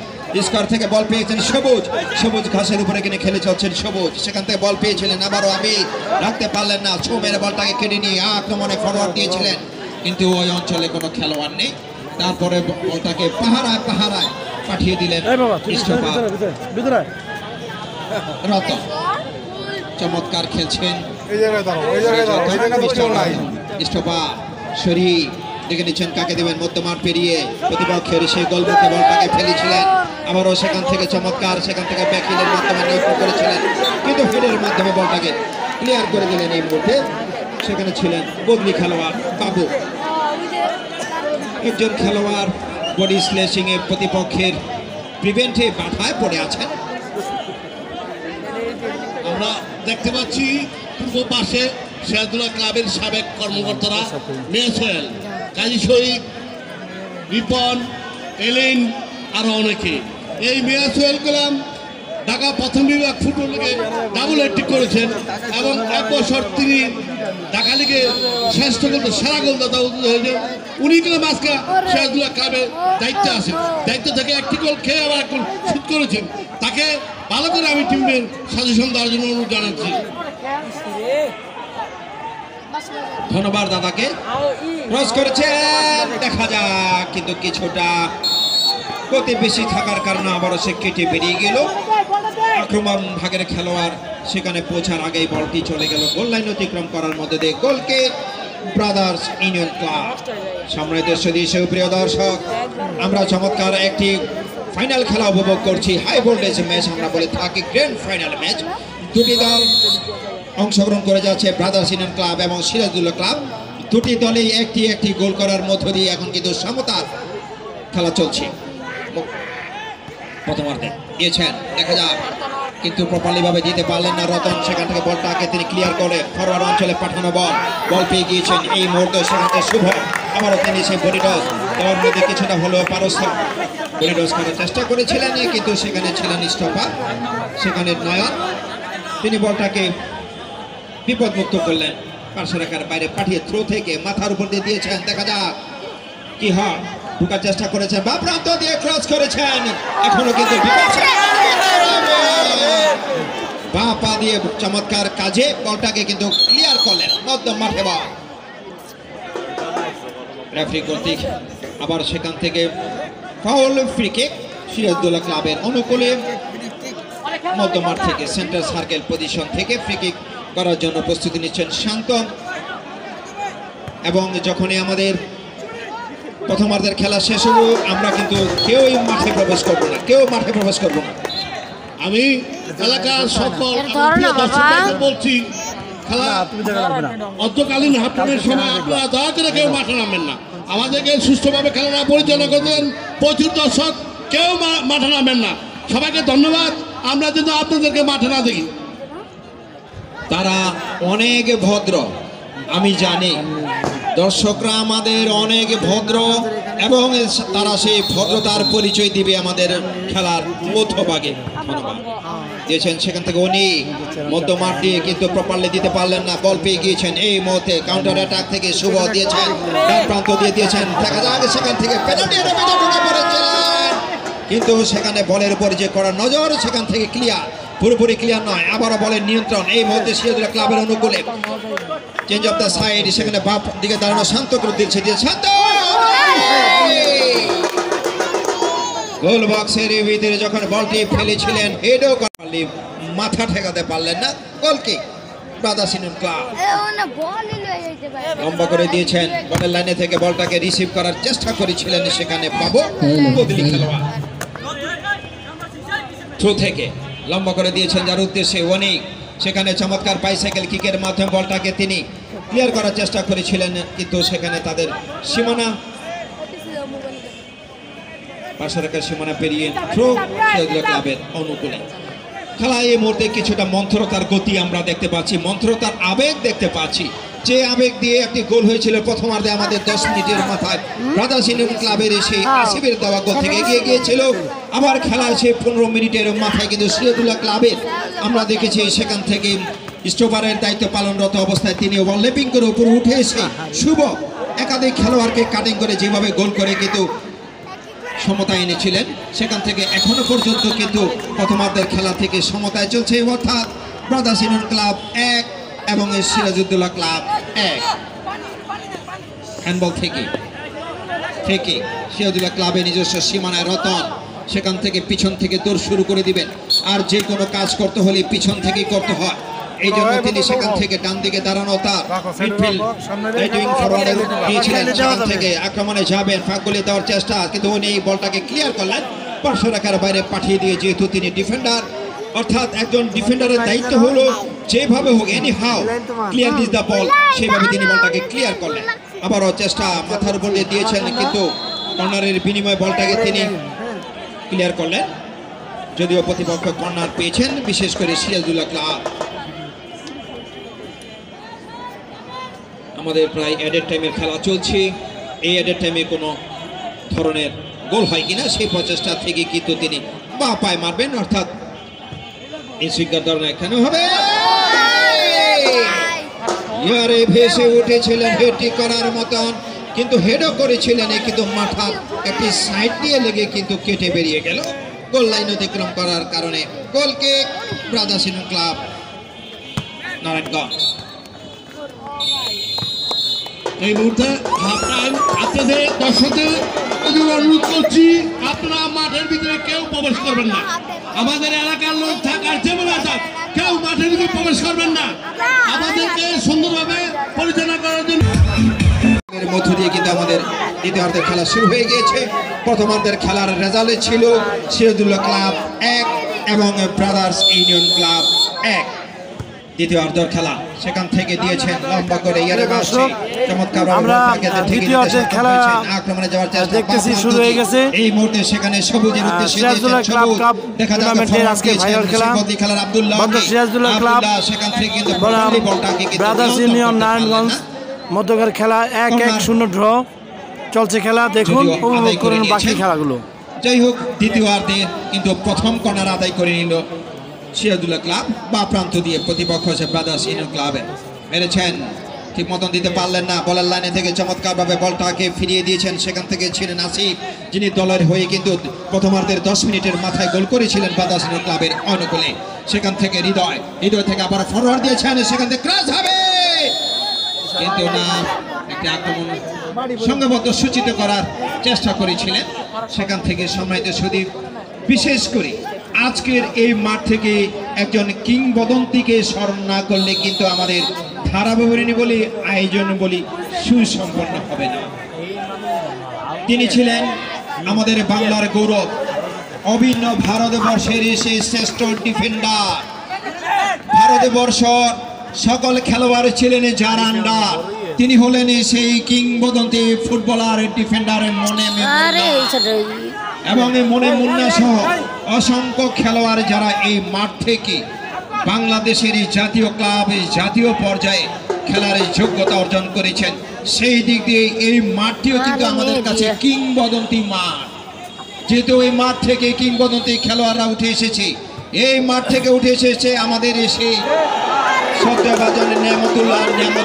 স্কোয়ার থেকে বল পেয়েছেন সবুজ, সবুজ ঘাসের উপরে কিনে খেলে চলছেন সবুজ, সেখান থেকে বল পেয়েছিলেন আবারও আমি রাখতে পারলেন না, ছো মেরে বলটাকে কেটে নিয়ে আক্রমণে ফরওয়ার্ড দিয়েছিলেন, কিন্তু ওই অঞ্চলে কোনো খেলোয়াড় নেই। তারপরে বলটাকে পাহারায় পাহারায় পাঠিয়ে দিলেন রতন। চমৎকার খেলছেন ইস্তফা শরী, দেখে নিচ্ছেন কাকে দেবেন, মধ্যমাঠ পেরিয়ে প্রতিপক্ষের সেই গোলমুখে বলটাকে ফেলেছিলেন, আবারও সেখান থেকে চমৎকার, সেখান থেকে ব্যাকহিলের মাধ্যমে নিয়োগ করেছিলেন, কিন্তু হেডের মাধ্যমে বলটাকে ক্লিয়ার করে দিলেন। এই মুহূর্তে সেখানে ছিলেন বদলি খেলোয়াড় বাবু, একজন খেলোয়াড় বডি স্ল্যাশিং এ প্রতিপক্ষের প্রিভেন্টে বাধায় পড়ে আছেন। আমরা দেখতে পাচ্ছি পূর্ব পাশে সিরাজদৌল্লা ক্লাবের সাবেক কর্মকর্তারা মেসেল, কাজী শহীদ, রিপন, এলিন আরো অনেকে। এই মেয়াসুয়েল গোলাম ঢাকা প্রথম বিভাগ ফুটবল লিগে ডাবল হ্যাট্রিক করেছেন এবং 1 বছর তিনি ঢাকা লিগে শ্রেষ্ঠ গোলদাতা, সেরা গোলদাতা হয়েছেন। উনি কিন্তু আজকে সিরাজদৌল্লা ক্লাবের দায়িত্বে আছেন, দায়িত্ব থেকে একটি গোল খেয়ে আবার এক গোল শুট করেছেন। তাকে ভালো করে আমি টিমের সাজেশন দেওয়ার জন্য অনুরোধ জানাচ্ছি। ধন্যবাদ দাদাকে। ক্রস করেছেন, দেখা যাক, কিন্তু কিছুটা গতি বেশি থাকার কারণে আবারও সে কেটে বেরিয়ে গেল। আক্রমণ ভাগের খেলোয়াড় সেখানে পৌঁছার আগেই বলটি চলে গেল গোল লাইন অতিক্রম করার মধ্যে দিয়ে। গোলকে ব্রাদার্স ইউনিয়ন ক্লাব। সম্মানিত সুপ্রিয় দর্শক, আমরা চমৎকার একটি ফাইনাল খেলা উপভোগ করছি। হাই ভোল্টেজ ম্যাচ আমরা বলে থাকি, গ্র্যান্ড ফাইনাল ম্যাচ। দুটি দল অংশগ্রহণ করে যাচ্ছে, ব্রাদার্স ইউনিয়ন ক্লাব এবং সিরাজদৌল্লা ক্লাব। দুটি দলেই একটি একটি গোল করার মধ্য দিয়ে এখন কিন্তু সমতার খেলা চলছে। প্রথমার্ধে দিয়েছেন, দেখা যাক, কিন্তু প্রপারলি ভাবে দিতে পারলেন না রতন। সেখান থেকে বলটাকে তিনি ক্লিয়ার করে ফরওয়ার্ড অঞ্চলে পাঠানো বল পেয়ে গিয়েছেন এই মুহূর্তে। সেখান থেকে শুভ, আবারও তিনি সেই বডিডস দেওয়ার মধ্যে কিছুটা হলেও পারস্য বডিডস করার চেষ্টা করেছিলেন, কিন্তু সেখানে ছিলেন ইস্তফা, সেখানে নয়ন, তিনি বলটাকে বিপদমুক্ত করলেন, পার্শ্ব রেখার বাইরে পাঠিয়ে থ্রো থেকে মাথার উপর দিয়ে দিয়েছেন। দেখা যাক কি হয়, ঢুকার চেষ্টা করেছেন বা প্রান্ত দিয়ে ক্রস করেছেন, এখনো কিন্তু বা পা দিয়ে চমৎকার কাজে বলটাকে কিন্তু ক্লিয়ার করলেন মধ্যম মাঠে। বল রেফারি কর্তৃক আবার সেখান থেকে ফাউল, ফ্রি কিক সিরাজদৌল্লা ক্লাবের অনুকূলে। মধ্যমাঠ থেকে সেন্টার সার্কেল পজিশন থেকে ফ্রি কিক করার জন্য প্রস্তুতি নিচ্ছেন শান্ত। এবং যখনই আমাদের প্রথমার্ধের খেলা শেষ হব, আমরা কিন্তু কেউই মাঠে প্রবেশ করবো না, আমি এলাকার সকল দর্শকদের বলছি, খেলা অর্ধকালীন হাফ টাইমের সময় আপনারা দয়া করে কেউ মাঠে নামবেন না। আমাদেরকে সুষ্ঠুভাবে খেলাটা পরিচালনা করবেন, প্রচুর দর্শক, কেউ মাঠে নামবেন না। সবাইকে ধন্যবাদ। আমরা যেন আপনাদেরকে মাঠে না দেখি। তারা অনেক ভদ্র, আমি জানি দর্শকরা আমাদের অনেক ভদ্র, এবং তারা সেই ভদ্রতার পরিচয় দিবে আমাদের খেলার মধ্যভাগে। ধন্যবাদ দিয়েছেন সেখান থেকে উনি মধ্যমাঠ দিয়ে, কিন্তু প্রপারলি দিতে পারলেন না, বল পেয়ে গিয়েছেন এই মুহূর্তে। কাউন্টার অ্যাটাক থেকে শুভ দিয়েছেন, ডান প্রান্ত দিয়ে দিয়েছেন, দেখা যাক সেখান থেকে পেনাল্টি এরিয়ার ভিতরে ঢুকে পড়েছিলেন, কিন্তু সেখানে বলের উপর যে করা নজর, সেখান থেকে ক্লিয়ার, পুরোপুরি ক্লিয়ার নয়, আবারও বলের নিয়ন্ত্রণ এই মুহূর্তে সিরাজদৌল্লা ক্লাবের অনুকূলে। চেঞ্জ অফ দ্য সাইড, সেখানে বাপ দিকে দাঁড়ানো শান্ত করে দিচ্ছে, শান্ত গোল বক্সের ভিতরে যখন বলটি ফেলেছিলেন, হেডও করলি, মাথা ঠেকাতে পারলেন না। গোল কিক ব্রাদার্স ইউনিয়ন ক্লাব। লম্বা করে দিয়েছেন, বলের লাইনে থেকে বলটাকে রিসিভ করার চেষ্টা করেছিলেন, সেখানে পাবো বদলি খেলোয়াড় থ্রো থেকে লম্বা করে দিয়েছেন, যার উদ্দেশ্যে অনেক, সেখানে চমৎকার বাইসাইকেল কিকের মাধ্যমে বলটাকে তিনি ক্লিয়ার করার চেষ্টা করেছিলেন, কিন্তু সেখানে তাদের সীমানা, পার্শ্ব রেখার সীমানা পেরিয়ে থ্রো সিরাজদৌল্লা ক্লাবের অনুকূলে। খেলায় এই মুহূর্তে কিছুটা মন্থরতার গতি আমরা দেখতে পাচ্ছি, মন্থরতার আবেগ দেখতে পাচ্ছি। যে আবেগ দিয়ে একটি গোল হয়েছিল প্রথমার্ধে আমাদের 10 মিনিটের মাথায়, ব্রাদার্স ইউনিয়ন ক্লাবের সেই আসিফের দেওয়া গোল থেকে এগিয়ে গিয়েছিল। আবার খেলা আছে 15 মিনিটের মাথায়, কিন্তু সিরাজদৌল্লা ক্লাবের আমরা দেখেছি সেখান থেকে স্টোপারের দায়িত্ব পালনরত অবস্থায় তিনি ওভারল্যাপিং করে উপরে উঠে এসে শুভ একাধিক খেলোয়াড়কে কাটিং করে যেভাবে গোল করে, কিন্তু সমতা এনেছিলেন, সেখান থেকে এখনো পর্যন্ত কিন্তু প্রথমার্ধের খেলা থেকে সমতায় চলছে, অর্থাৎ ব্রাদার্স ইউনিয়ন ক্লাব 1 এবং সিরাজউদ্দৌলা ক্লাব 1। হ্যান্ডবল থেকে সিরাজউদ্দৌলা ক্লাবের নিজস্ব সীমানায় রতন, সেখান থেকে পিছন থেকে দৌড় শুরু করে দিবেন। আর যে কোনো কাজ করতে হলে পিছন থেকেই করতে হয়, এই জন্য তিনি সেখান থেকে ডান দিকে দাঁড়ানো তার মিডফিল্ড রাইটিং ফরওয়ার্ডে দিয়েছিলেন, সেখান থেকে আক্রমণে যাবেন, ফাঁক গুলি দেওয়ার চেষ্টা, কিন্তু উনি এই বলটাকে ক্লিয়ার করলেন, পার্শ্বরেখার বাইরে পাঠিয়ে দিয়ে, যেহেতু তিনি ডিফেন্ডার, অর্থাৎ একজন ডিফেন্ডারের দায়িত্ব হলো যেভাবে হোক any how clear this the ball, সেইভাবে তিনি বলটাকে ক্লিয়ার করলেন। আবারও চেষ্টা মাথার উপর দিয়ে দিয়েছেন, কিন্তু কর্নারের বিনিময়ে বলটাকে তিনি ক্লিয়ার করলেন, যদিও প্রতিপক্ষ কর্নার পেয়েছেন, বিশেষ করে সিরাজউদ্দৌলা ক্লাব। আমাদের প্রায় অ্যাডেড টাইমের খেলা চলছে, এই অ্যাডেড টাইমে কোনো ধরনের গোল হয় কিনা সেই প্রচেষ্টা থেকে কিন্তু তিনি বা পায়ে মারবেন, অর্থাৎ এই সুইকার ধরনের এখানে হবে, ইয়ারে ভেসে উঠেছিলেন হেডটি করার মতন, কিন্তু হেডও করেছিলেন, কিন্তু মাথার একটি সাইড দিয়ে লেগে কিন্তু কেটে বেরিয়ে গেল। গোল লাইন অতিক্রম করার কারণে গোল kick brothers union club Narayanganj. এই মুহূর্তে আপনাদের দর্শকদের অনুরোধ করছি, আপনারা মাঠের ভিতরে কেউ প্রবেশ করবেন না, আমাদের এলাকার লোক থাকার যেমন আছে কেউ মাঠের ভিতরে প্রবেশ করবেন না, আমাদেরকে সুন্দরভাবে পরিচালনা করার জন্য। এর মধ্য দিয়ে কিন্তু আমাদের দ্বিতীয়ার্ধের খেলা শুরু হয়ে গিয়েছে। প্রথমার্ধের খেলার রেজাল্ট ছিল সিরাজউদ্দৌলা ক্লাব 1 এবং ব্রাদার্স ইউনিয়ন ক্লাব 1। দ্বিতীয়ার্ধের খেলা সেখান থেকে দিয়েছেন লম্বা করে ইয়ারে মাসি, চমৎকার আমরা দ্বিতীয়ার্ধের খেলা আক্রমণে যাওয়ার চেষ্টা দেখতেছি শুরু হয়ে গেছে। এই মুহূর্তে সেখানে সবুজের উদ্দেশ্যে সিরাজউদ্দৌলা ক্লাব কাপ টুর্নামেন্টের আজকে ফাইনাল খেলা খেলার আব্দুল্লাহ সিরাজউদ্দৌলা ক্লাব সেখান থেকে কিন্তু ব্রাদার্স ইউনিয়ন নারায়ণগঞ্জ মধ্যকার খেলা 1-1 ড্র চলছে খেলা। দেখুন, উপভোগ করুন বাকি খেলাগুলো। যাই হোক, দ্বিতীয়ার্ধে কিন্তু প্রথম কর্নার আদায় করে নিল সিরাজউদ্দৌলা ক্লাব বা প্রান্ত দিয়ে, প্রতিপক্ষ হচ্ছে ব্রাদার্স ইউনিয়ন ক্লাবে। মেরেছেন, ঠিক মতন দিতে পারলেন না, বলার লাইনে থেকে চমৎকারভাবে বলটাকে ফিরিয়ে দিয়েছেন, সেখান থেকে ছিলেন আসিফ, যিনি দলের হয়ে কিন্তু প্রথমার্ধের 10 মিনিটের মাথায় গোল করেছিলেন ব্রাদার্স ইউনিয়ন ক্লাবের অনুকূলে। সেখান থেকে হৃদয় থেকে আবার ফরওয়ার্ড দিয়েছেন, সেখান থেকে ক্রস হবে, কিন্তু না, একটি আক্রমণ সংঘবদ্ধ সূচিত করার চেষ্টা করেছিলেন। সেখান থেকে সম্মানিত সুদীপ, বিশেষ করে আজকের এই মাঠ থেকে একজন কিংবদন্তিকে স্মরণ না করলে কিন্তু আমাদের ধারাবিবরণী বলি, আয়োজন বলি সুসম্পন্ন হবে না। তিনি ছিলেন আমাদের বাংলার গৌরব, অভিন্ন ভারতবর্ষের সেই শ্রেষ্ঠ ডিফেন্ডার। ভারতবর্ষ সকল খেলোয়াড় ছিলেন যার আন্ডার, তিনি হলেন সেই কিংবদন্তি ফুটবলার ডিফেন্ডারের মনে এবং মনে মুন্না সহ অসংখ্য খেলোয়াড় যারা এই মাঠ থেকে বাংলাদেশের জাতীয় ক্লাব জাতীয় পর্যায়ে খেলার যোগ্যতা অর্জন করেছেন। সেই দিক দিয়ে এই মাঠটিও কিন্তু আমাদের কাছে কিংবদন্তি মাঠ, যেহেতু এই মাঠ থেকে কিংবদন্তি খেলোয়াড়রা উঠে এসেছে। এই মাঠ থেকে উঠে এসেছে আমাদের সেই সদ্যবাজন নিয়ামত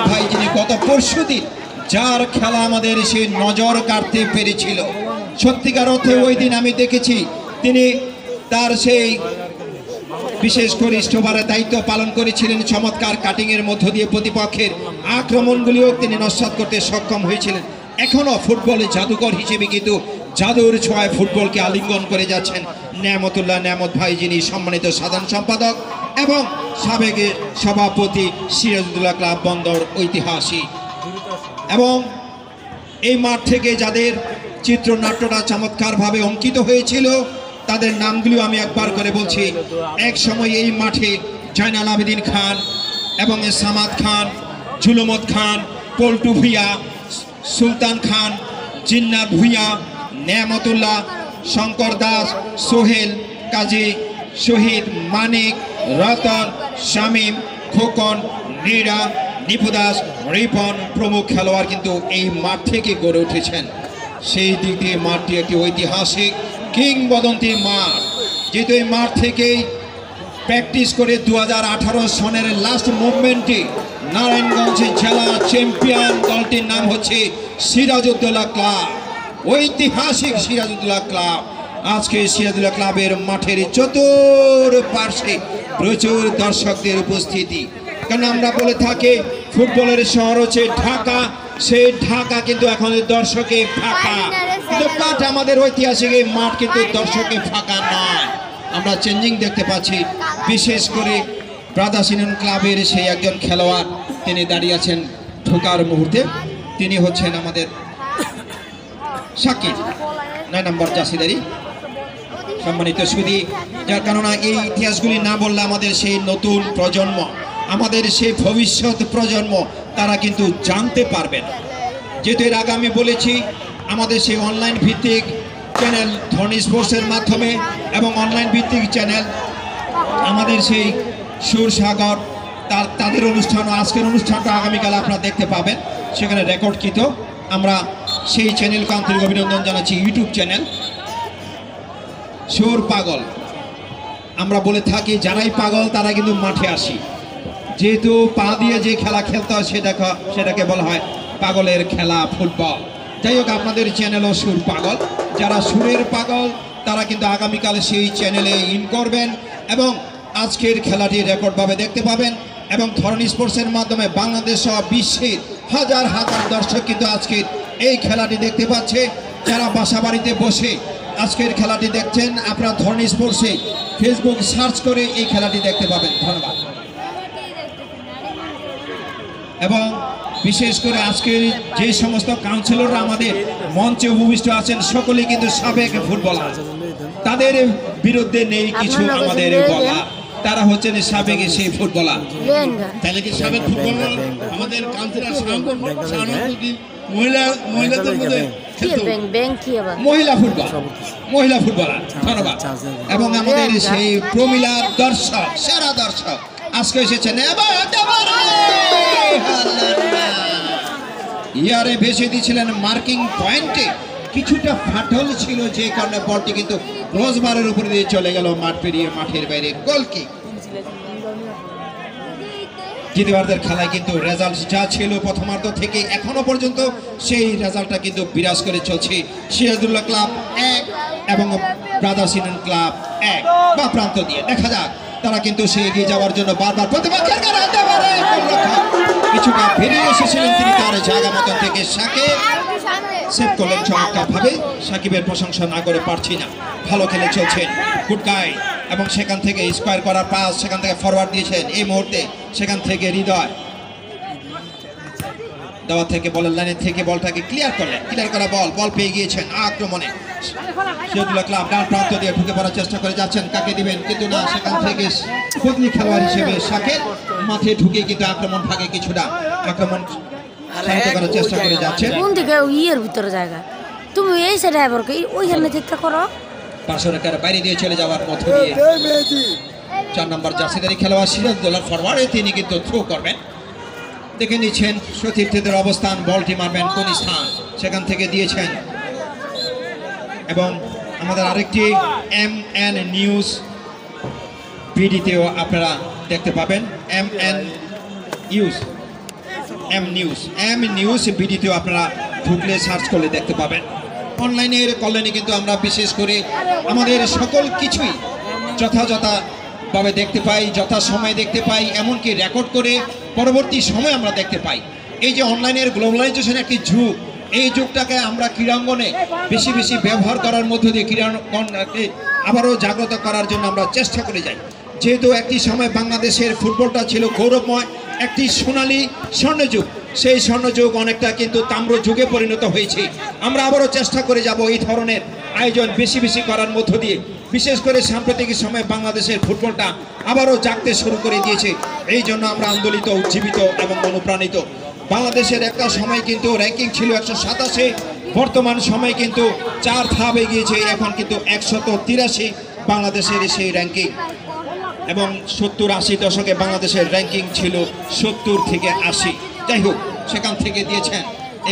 ভাই, যিনি গত পরশুদিন যার খেলা আমাদের সেই নজর কাটতে পেরেছিল। সত্যিকার অর্থে ওই দিন আমি দেখেছি তিনি তার সেই বিশেষ করে ওভারের দায়িত্ব পালন করেছিলেন, চমৎকার কাটিংয়ের মধ্য দিয়ে প্রতিপক্ষের আক্রমণগুলিও তিনি নস্যাৎ করতে সক্ষম হয়েছিলেন। এখনও ফুটবলে জাদুকর হিসেবে কিন্তু জাদুর ছোঁয়ায় ফুটবলকে আলিঙ্গন করে যাচ্ছেন নিয়ামত ভাই, যিনি সম্মানিত সাধারণ সম্পাদক এবং সাবেক সভাপতি সিরাজউদ্দৌলা ক্লাব বন্দর ঐতিহাসিক। এবং এই মাঠ থেকে যাদের চিত্রনাট্যটা চমৎকারভাবে অঙ্কিত হয়েছিল তাদের নামগুলিও আমি একবার করে বলছি। এক সময় এই মাঠে জয়নাল আবেদিন খান এবং সামাদ খান, জুলুমত খান, পল্টু ভুইয়া, সুলতান খান, জিন্নাত ভুইয়া, নিয়ামতুল্লাহ, শঙ্কর দাস, সোহেল, কাজী, শহীদ, মানিক, রতন, শামীম, খোকন, নীরা, নিপুদাস, রিপন প্রমুখ খেলোয়াড় কিন্তু এই মাঠ থেকে গড়ে উঠেছেন। সেই দিক দিয়ে মাঠটি একটি ঐতিহাসিক কিংবদন্তি মাঠ, যেহেতু এই মাঠ থেকেই প্র্যাকটিস করে 2018 সনের লাস্ট মুভমেন্টে নারায়ণগঞ্জ জেলা চ্যাম্পিয়ন দলটির নাম হচ্ছে সিরাজউদ্দৌলা ক্লাব। ঐতিহাসিক সিরাজউদ্দৌলা ক্লাব। আজকে সিরাজউদ্দৌলা ক্লাবের মাঠের চতুর্পার্শ্বে প্রচুর দর্শকদের উপস্থিতি। কারণ আমরা বলে থাকি ফুটবলের শহর হচ্ছে ঢাকা, সেই ঢাকা কিন্তু এখন দর্শকে ফাঁকা। কিন্তু মাঠ আমাদের ঐতিহাসিক এই মাঠ কিন্তু দর্শকে ফাঁকা নয়। আমরা চেঞ্জিং দেখতে পাচ্ছি, বিশেষ করে ব্রাদার্স ইউনিয়ন ক্লাবের সেই একজন খেলোয়াড় তিনি দাঁড়িয়ে আছেন ঢোকার মুহূর্তে। তিনি হচ্ছেন আমাদের সাকিব, 9 নম্বর জার্সিধারী। সম্মানিত সুধী, যার কারণে এই ইতিহাসগুলি না বললে আমাদের সেই নতুন প্রজন্ম, আমাদের সেই ভবিষ্যৎ প্রজন্ম তারা কিন্তু জানতে পারবেন। যেহেতু এর আগে আমি বলেছি আমাদের সেই অনলাইন ভিত্তিক চ্যানেল ধনী স্পোর্টসের মাধ্যমে এবং অনলাইন ভিত্তিক চ্যানেল আমাদের সেই সুরসাগর তাদের অনুষ্ঠান, আজকের অনুষ্ঠানটা আগামীকাল আপনারা দেখতে পাবেন, সেখানে রেকর্ডকৃত। আমরা সেই চ্যানেলকে আন্তরিক অভিনন্দন জানাচ্ছি। ইউটিউব চ্যানেল সুর পাগল। আমরা বলে থাকি যারাই পাগল তারা কিন্তু মাঠে আসি। যেহেতু পা দিয়ে যে খেলা খেলতে হয় সেটাকে বলা হয় পাগলের খেলা, ফুটবল। যাই হোক, আপনাদের চ্যানেলও সুর পাগল। যারা সুরের পাগল তারা কিন্তু আগামীকাল সেই চ্যানেলে ইন করবেন এবং আজকের খেলাটি রেকর্ডভাবে দেখতে পাবেন। এবং ধরনী স্পোর্টসের মাধ্যমে বাংলাদেশ সহ বিশ্বের হাজার হাজার দর্শক কিন্তু আজকের এই খেলাটি দেখতে পাচ্ছে। যারা বাসা বাড়িতে বসে আজকের খেলাটি দেখছেন, আপনারা ধরনী স্পোর্টসে ফেসবুক সার্চ করে এই খেলাটি দেখতে পাবেন। ধন্যবাদ। এবং বিশেষ করে আজকের যে সমস্ত কাউন্সিলররা আমাদের মঞ্চে উপবিষ্ট আছেন সকলেই কিন্তু সাবেক ফুটবলার। তাদের বিরুদ্ধে নেই কিছু আমাদের বলা, তারা হচ্ছেন সাবেক সেই ফুটবলার। তাহলে কি সাবেক ফুটবলার আমাদের কাউন্সিলর মহিলাদের মধ্যে মহিলা ফুটবলার। ধন্যবাদ। এবং আমাদের সেই প্রমিলার দর্শক, সেরা দর্শক আজকে এসেছেন। ইয়ারে ভেসে দিয়েছিলেন মার্কিং পয়েন্টে, কিছুটা ফাটল ছিল যে কারণে বলটি কিন্তু ক্রসবারের উপরে দিয়ে চলে গেল মাঠ পেরিয়ে মাঠের বাইরে। গোল কিক। জিতবারদের খেলায় কিন্তু রেজাল্ট যা ছিল প্রথমার্ধ থেকে এখনো পর্যন্ত সেই রেজাল্টটা কিন্তু বিরাজ করে চলছে। সিরাজউদ্দৌলা ক্লাব 1 এবং ব্রাদার্স ইউনিয়ন ক্লাব 1। বা প্রান্ত দিয়ে দেখা যাক তারা কিন্তু সে এগিয়ে যাওয়ার জন্য বারবার কিছুটা বেরিয়ে এসেছিলেন তিনি তার জায়গা মতন থেকে। সাকিব সেভ করলেন চমৎকারভাবে। সাকিবের প্রশংসা না করে পারছি না, ভালো খেলে চলছেন গুড গাই। এবং সেখান থেকে স্কোয়ার করার পাস, সেখান থেকে ফরওয়ার্ড দিয়েছেন এই মুহূর্তে, সেখান থেকে হৃদয় দেওয়া থেকে বলের লাইনের থেকে বলটাকে ক্লিয়ার করলেন। ক্লিয়ার করা বল পেয়ে গিয়েছেন আক্রমণে। সিরাজউদ্দৌলা ক্লাব ডান প্রান্ত দিয়ে ঢুকে পড়ার চেষ্টা করে যাচ্ছেন, কাকে দিবেন কিন্তু না, সেখান থেকে বদলি খেলোয়াড় হিসেবে সাকিব মাঠে ঢুকে কিন্তু আক্রমণ ভাগে কিছুটা আক্রমণ করার চেষ্টা করে যাচ্ছেন। কোন দিকে ইয়ের ভিতরে জায়গা তুমি এই সাইডে আবার ওইখানে চেষ্টা করো। পার্শ্বরেখার বাইরে দিয়ে চলে যাওয়ার মধ্য দিয়ে 4 নম্বর জার্সিধারী খেলোয়াড় সিরাজউদ্দৌলার ফরওয়ার্ডে তিনি কিন্তু থ্রো করবেন। দেখে নিচ্ছেন সতীর্থদের অবস্থান, বলটি মারবেন কোন স্থান, সেখান থেকে দিয়েছেন। এবং আমাদের আরেকটি MN নিউজ ভিডিওতেও আপনারা দেখতে পাবেন। এম নিউজ ভিডিওতেও আপনারা ঢুকলে সার্চ করলে দেখতে পাবেন। অনলাইনের কল্যাণে কিন্তু আমরা বিশেষ করে আমাদের সকল কিছুই যথাযথভাবে দেখতে পাই, যথা সময়ে দেখতে পাই, এমনকি রেকর্ড করে পরবর্তী সময় আমরা দেখতে পাই। এই যে অনলাইনের গ্লোবালাইজেশন একটি যুগ, এই যুগটাকে আমরা ক্রীড়াঙ্গনে বেশি বেশি ব্যবহার করার মধ্য দিয়ে ক্রীড়াঙ্গনকে আবারও জাগ্রত করার জন্য আমরা চেষ্টা করে যাই। যেহেতু একটি সময় বাংলাদেশের ফুটবলটা ছিল গৌরবময়, একটি সোনালী স্বর্ণযুগ, সেই স্বর্ণযুগ অনেকটা কিন্তু তাম্র যুগে পরিণত হয়েছে। আমরা আবারও চেষ্টা করে যাব এই ধরনের আয়োজন বেশি বেশি করার মধ্য দিয়ে। বিশেষ করে সাম্প্রতিক সময়ে বাংলাদেশের ফুটবলটা আবারও জাগতে শুরু করে দিয়েছে, এই জন্য আমরা আন্দোলিত, উজ্জীবিত এবং অনুপ্রাণিত। বাংলাদেশের একটা সময় কিন্তু র্যাঙ্কিং ছিল 127, বর্তমান সময়ে কিন্তু 4 ধাপ এগিয়েছে, এখন কিন্তু 183 বাংলাদেশের সেই র্যাঙ্কিং। এবং 70-80 দশকে বাংলাদেশের র্যাঙ্কিং ছিল 70 থেকে 80। যাই হোক, সেখান থেকে দিয়েছেন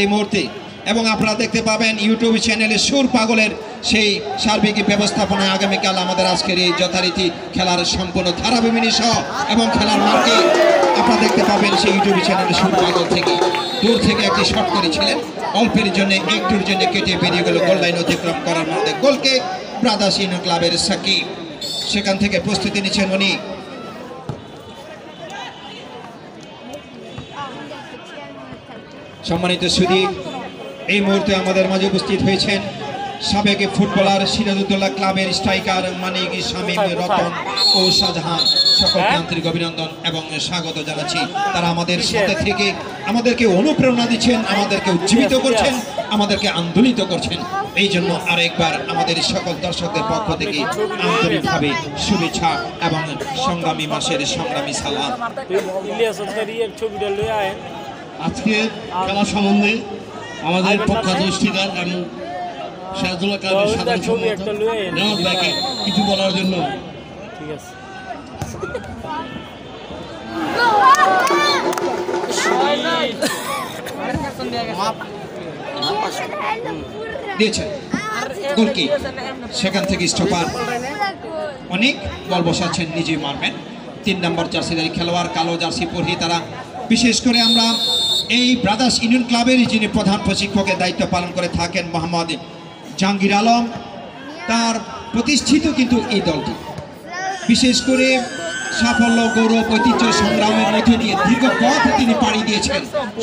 এই মুহূর্তে। এবং আপনারা দেখতে পাবেন ইউটিউব চ্যানেলে সুর পাগলের সেই সার্বিক ব্যবস্থাপনায় আগামীকাল আমাদের আজকের এই যথারীতি খেলার সম্পূর্ণ ধারাবিবরণী সহ এবং খেলার মার্কে আপনারা দেখতে পাবেন সেই ইউটিউব চ্যানেলে শুরু পাগল থেকে দূর থেকে একটি শট করেছিলেন, অল্পের জন্য একটুর জন্য কেটে বেরিয়ে গেল গোল লাইন অতিক্রম করার মধ্যে গোলকে ব্রাদার্স ইউনিয়ন ক্লাবের সাকিব সেখান থেকে প্রস্তুতি নিচ্ছেন উনি। সম্মানিত সুধী, এই মুহূর্তে আমাদের মাঝে উপস্থিত হয়েছেন সাবেক ফুটবলার সিরাজউদ্দৌলা ক্লাবের স্ট্রাইকার মানিক, শামীম, রতন ও শাহজাহান। সকলকে আন্তরিক অভিনন্দন এবং স্বাগত জানাচ্ছি। তারা আমাদের সাথে থেকে আমাদেরকে অনুপ্রেরণা দিচ্ছেন, আমাদেরকে উজ্জীবিত করছেন, আমাদেরকে আন্দোলিত করছেন। এই জন্য আরেকবার আমাদের সকল দর্শকদের পক্ষ থেকে আন্তরিকভাবে শুভেচ্ছা এবং সংগ্রামী মাসের সংগ্রামী সালাম। আজকে খেলা সম্বন্ধে আমাদের পক্ষাধিষ্ঠিকার এবং সিরাজউদ্দৌলা ক্লাবের সাধারণ সম্পাদক জামাত ভাইকে কিছু বলার জন্য। ঠিক আছে। দিয়েছেন গোলকি, সেখান থেকে স্টপার অনেক বল বসাচ্ছেন, নিজে মারবেন। 3 নম্বর জার্সিধারী খেলোয়াড় কালো জার্সি পরে তারা। বিশেষ করে আমরা এই ব্রাদার্স ইউনিয়ন ক্লাবের যিনি প্রধান প্রশিক্ষকের দায়িত্ব পালন করে থাকেন মোহাম্মদ জাহাঙ্গীর আলম, তার প্রতিষ্ঠিত কিন্তু এই দলটি বিশেষ করে সাফল্য, গৌরব, ঐতিহ্য, সংগ্রামের মধ্যে দিয়ে দীর্ঘ পথ তিনি পাড়ি দিয়েছেন।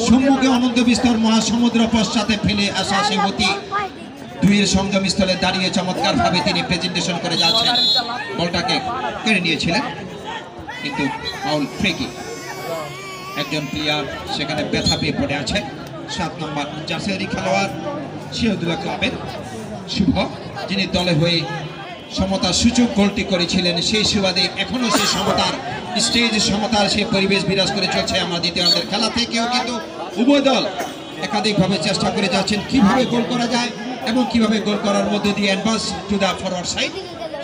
সম্মুখে অনন্ত বিস্তর মহাসমুদ্র পশ্চাতে ফেলে আসা সে অতি দুইয়ের সংগমস্থলে দাঁড়িয়ে চমৎকারভাবে তিনি প্রেজেন্টেশন করে যাচ্ছেন। বলটাকে কেড়ে নিয়েছিলেন কিন্তু ফাউল, ফ্রি কিক। একজন প্লেয়ার সেখানে ব্যথা পেয়ে পড়ে আছে। 7 নম্বর জার্সিধারী খেলোয়াড় সিরাজউদ্দৌলা ক্লাবের শুভ, যিনি দলে হয়ে সমতার সূচক গোলটি করেছিলেন। সেই সুবাদে এখনো সেই সমতার স্টেজ, সমতার সেই পরিবেশ বিরাজ করে চলছে। আমরা দ্বিতীয়ার্ধের খেলা থেকেও কিন্তু উভয় দল একাধিকভাবে চেষ্টা করে যাচ্ছেন কিভাবে গোল করা যায় এবং কিভাবে গোল করার মধ্যে দিয়ে advance to the forward side,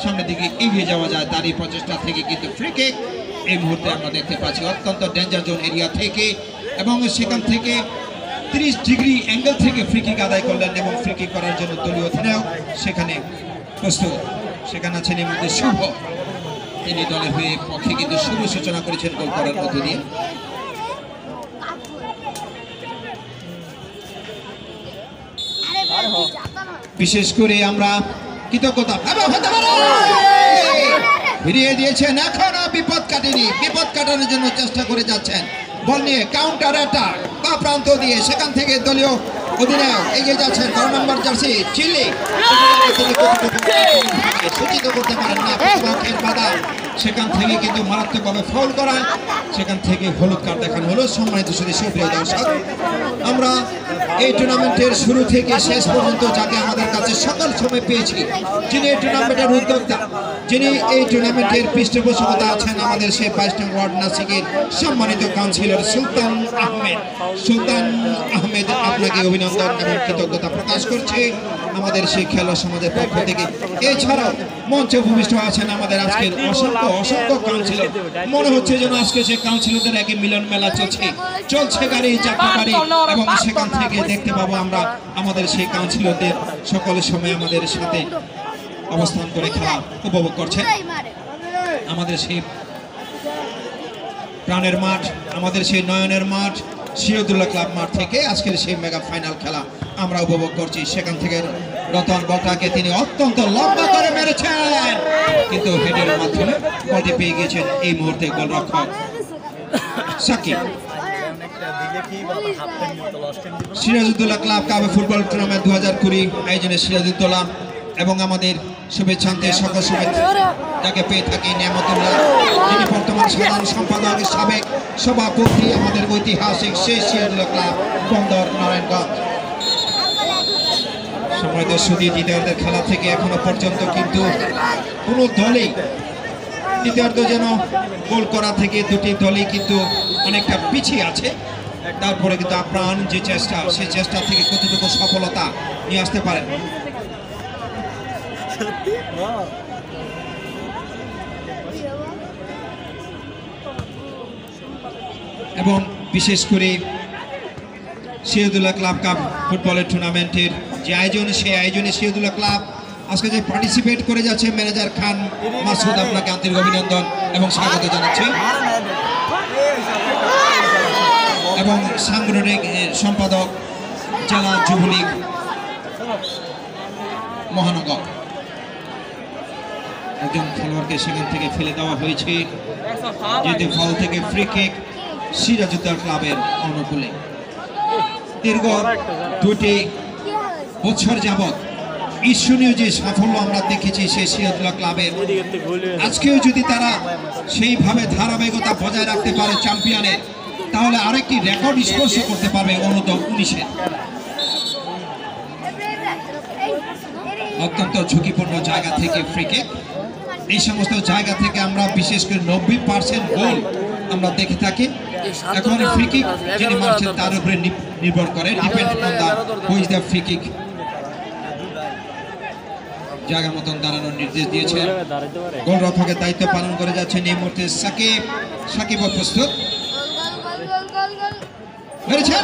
সামনের দিকে এগিয়ে যাওয়া যায়। তারই প্রচেষ্টা থেকে কিন্তু ফ্রি কিক এই মুহূর্তে আমরা দেখতে পাচ্ছি অত্যন্ত ডেঞ্জার জোন এরিয়া থেকে, এবং সেখান থেকে 30 ডিগ্রি অ্যাঙ্গেল থেকে ফ্রি কিক আদায় করলেন এবং ফ্রি কিক করার জন্য দলীয় অধিনায়ক সেখানে প্রস্তুত। সেখানে আছেন এর মধ্যে শুভ, তিনি দলের হয়ে পক্ষে কিন্তু শুভ সূচনা করেছেন গোল করার মধ্য দিয়ে। বিশেষ করে আমরা কৃতজ্ঞতা ফিরিয়ে দিয়েছেন, এখনো বিপদ কাটেনি, বিপদ কাটানোর জন্য চেষ্টা করে যাচ্ছেন। বল নিয়ে কাউন্টার অ্যাটাক বা প্রান্ত দিয়ে সেখান থেকে দলীয় অধিনায়ক এগিয়ে যাচ্ছেন। 12 নম্বর জার্সি চিলি সূচিত করতে পারেন না, বাধা সেখান থেকে কিন্তু মারাত্মকভাবে ফাউল করায়, সেখান থেকে হলুদ কার্ড দেখানো হলো। সম্মানিত সুপ্রিয় দর্শক, আমরা এই টুর্নামেন্টের শুরু থেকে শেষ পর্যন্ত যাকে আমাদের কাছে সকল সময় পেয়েছি, যিনি এই টুর্নামেন্টের উদ্যোক্তা, যিনি এই টুর্নামেন্টের পৃষ্ঠপোষকতা আছেন আমাদের সেই 22 নং ওয়ার্ড নাসিকের সম্মানিত কাউন্সিলর সুলতান আহমেদ। সুলতান আহমেদ, আপনাকে অভিনন্দন এবং কৃতজ্ঞতা প্রকাশ করছে আমাদের সেই খেলা সমাজের পক্ষ থেকে। এছাড়াও মঞ্চে ভূমিষ্ঠ আছেন আমাদের আজকের অসংখ্য অসংখ্য কাউন্সিলর। মনে হচ্ছে যেন আজকে সেই কাউন্সিলরদের একে মিলন মেলা চলছে গাড়ি চাকা গাড়ি, এবং সেখান থেকে দেখতে পাবো আমরা আমাদের সেই কাউন্সিলরদের সকলের সময় আমাদের সাথে অবস্থান করে খেলা উপভোগ করছেন। আমাদের সেই প্রাণের মাঠ, আমাদের সেই নয়নের মাঠ সিরাজউদ্দৌলা ক্লাব মাঠ থেকে আজকের সেই মেগা ফাইনাল খেলা আমরা উপভোগ করছি। সেখান থেকে রতন বলটাকে তিনি অত্যন্ত লম্বা করে মেরেছেন, কিন্তু হেডের মাধ্যমে বলটি পেয়ে গিয়েছেন এই মুহূর্তে গোলরক্ষক Shakib. Sirajuddaula club cup football tournament 2020 আয়োজনে সিরাজউদ্দৌলা এবং আমাদের শুভেচ্ছান্তে সকল শুভেচ্ছা যাকে পেয়ে থাকি নিয়ামতুল্লাহ, যিনি বর্তমান সাধারণ সম্পাদক, সাবেক সভাপতি আমাদের ঐতিহাসিক সেই সিরাজউদ্দৌলা ক্লাব বন্দর নারায়ণগঞ্জ। সম্মানিত সুধী, দ্বিতীয়ার্ধের খেলা থেকে এখনো পর্যন্ত কিন্তু কোনো দলেই দ্বিতীয়ার্ধ যেন গোল করা থেকে দুটি দলই কিন্তু অনেকটা পিছিয়ে আছে। তারপরে কিন্তু আপ্রাণ যে চেষ্টা, সেই চেষ্টা থেকে কতটুকু সফলতা নিয়ে আসতে পারেন। এবং বিশেষ করে সিরাজউদ্দৌলা ক্লাব কাপ ফুটবলের টুর্নামেন্টের যে আয়োজন, সেই আয়োজনে সিরাজউদ্দৌলা ক্লাব আজকে যে পার্টিসিপেট করে যাচ্ছে ম্যানেজার খান মাসুদ, আপনাকে আন্তরিক অভিনন্দন এবং স্বাগত জানাচ্ছি। এবং সাংগঠনিক সম্পাদক জেলা যুবলীগ মহানগর। একজন খেলোয়াড়কে সেখান থেকে ফেলে দেওয়া হয়েছে, যেহেতু ফাউল থেকে ফ্রি কিক সিরাজউদ্দৌলা ক্লাবের অনুকূলে। দীর্ঘ 2টি বছর যাবৎ ঈর্ষণীয় যে সাফল্য আমরা দেখেছি সেই সিরাজউদ্দৌলা ক্লাবের, আজকেও যদি তারা সেইভাবে ধারাবাহিকতা বজায় রাখতে পারে চ্যাম্পিয়নের, তাহলে আরেকটি রেকর্ড স্পর্শ করতে পারবে অনূর্ধ্ব 19-এর। অত্যন্ত ঝুঁকিপূর্ণ জায়গা থেকে ফ্রি কিক, এই সমস্ত জায়গা থেকে আমরা বিশেষ করে 90% গোল আমরা দেখে থাকি। এখন ফ্রি কিক যিনি মারছেন তার উপরে নির্ভর করে, depend on the who is the free kick. জায়গা মতন দাঁড়ানোর নির্দেশ দিয়েছে, গোলরক্ষকের দায়িত্ব পালন করে যাচ্ছেন এই মুহূর্তে সাকিব প্রস্তুত মেরেছেন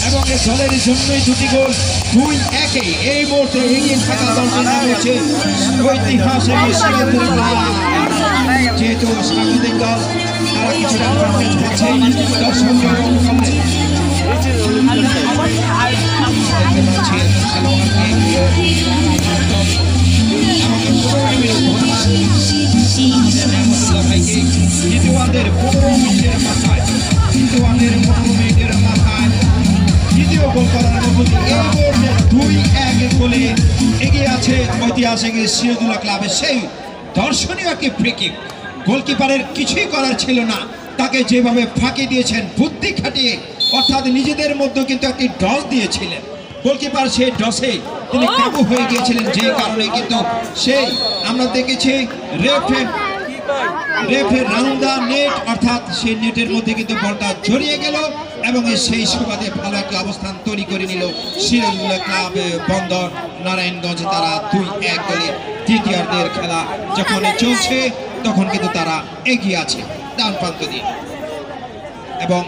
এবং দলের জন্যই 2টি গোল 2-1 এই মুহূর্তে এগিয়ে থাকা দলটি নামেছে ঐতিহাসিক যেহেতু স্বাগতিক দল তারা কিছুটা অ্যাডভান্টেজ পাচ্ছে দর্শকদের দ্বিতীয়ার্ধের 15 মিনিটের মাথায় দ্বিতীয় গোল করার অনুভূতি এই মুহূর্তে 2-1 গোলে এগিয়ে আছে ঐতিহাসিক সিরাজউদ্দৌলা ক্লাবের সেই দর্শনীয় একটি ফ্রি কিক। গোলকিপারের কিছুই করার ছিল না, তাকে যেভাবে ফাঁকি দিয়েছেন বুদ্ধি খাটিয়ে, অর্থাৎ নিজেদের মধ্যে কিন্তু একটি ডস দিয়েছিলেন। গোলকিপার সেই ডসে তিনি কাবু হয়ে গিয়েছিলেন, যে কারণে কিন্তু সেই আমরা দেখেছি রেফের রাউন্ড দা নেট, অর্থাৎ সেই নেটের মধ্যে কিন্তু বলটা জড়িয়ে গেল এবং সেই সুবাদে ভালো একটা অবস্থান তৈরি করে নিল সিরাজউদ্দৌলা ক্লাব বন্দর নারায়ণগঞ্জ। তারা 2-1 গোলে তৃতীয়ার্ধের খেলা যখন চলছে তখন কিন্তু তারা এগিয়ে আছে ডান প্রান্ত দিয়ে, এবং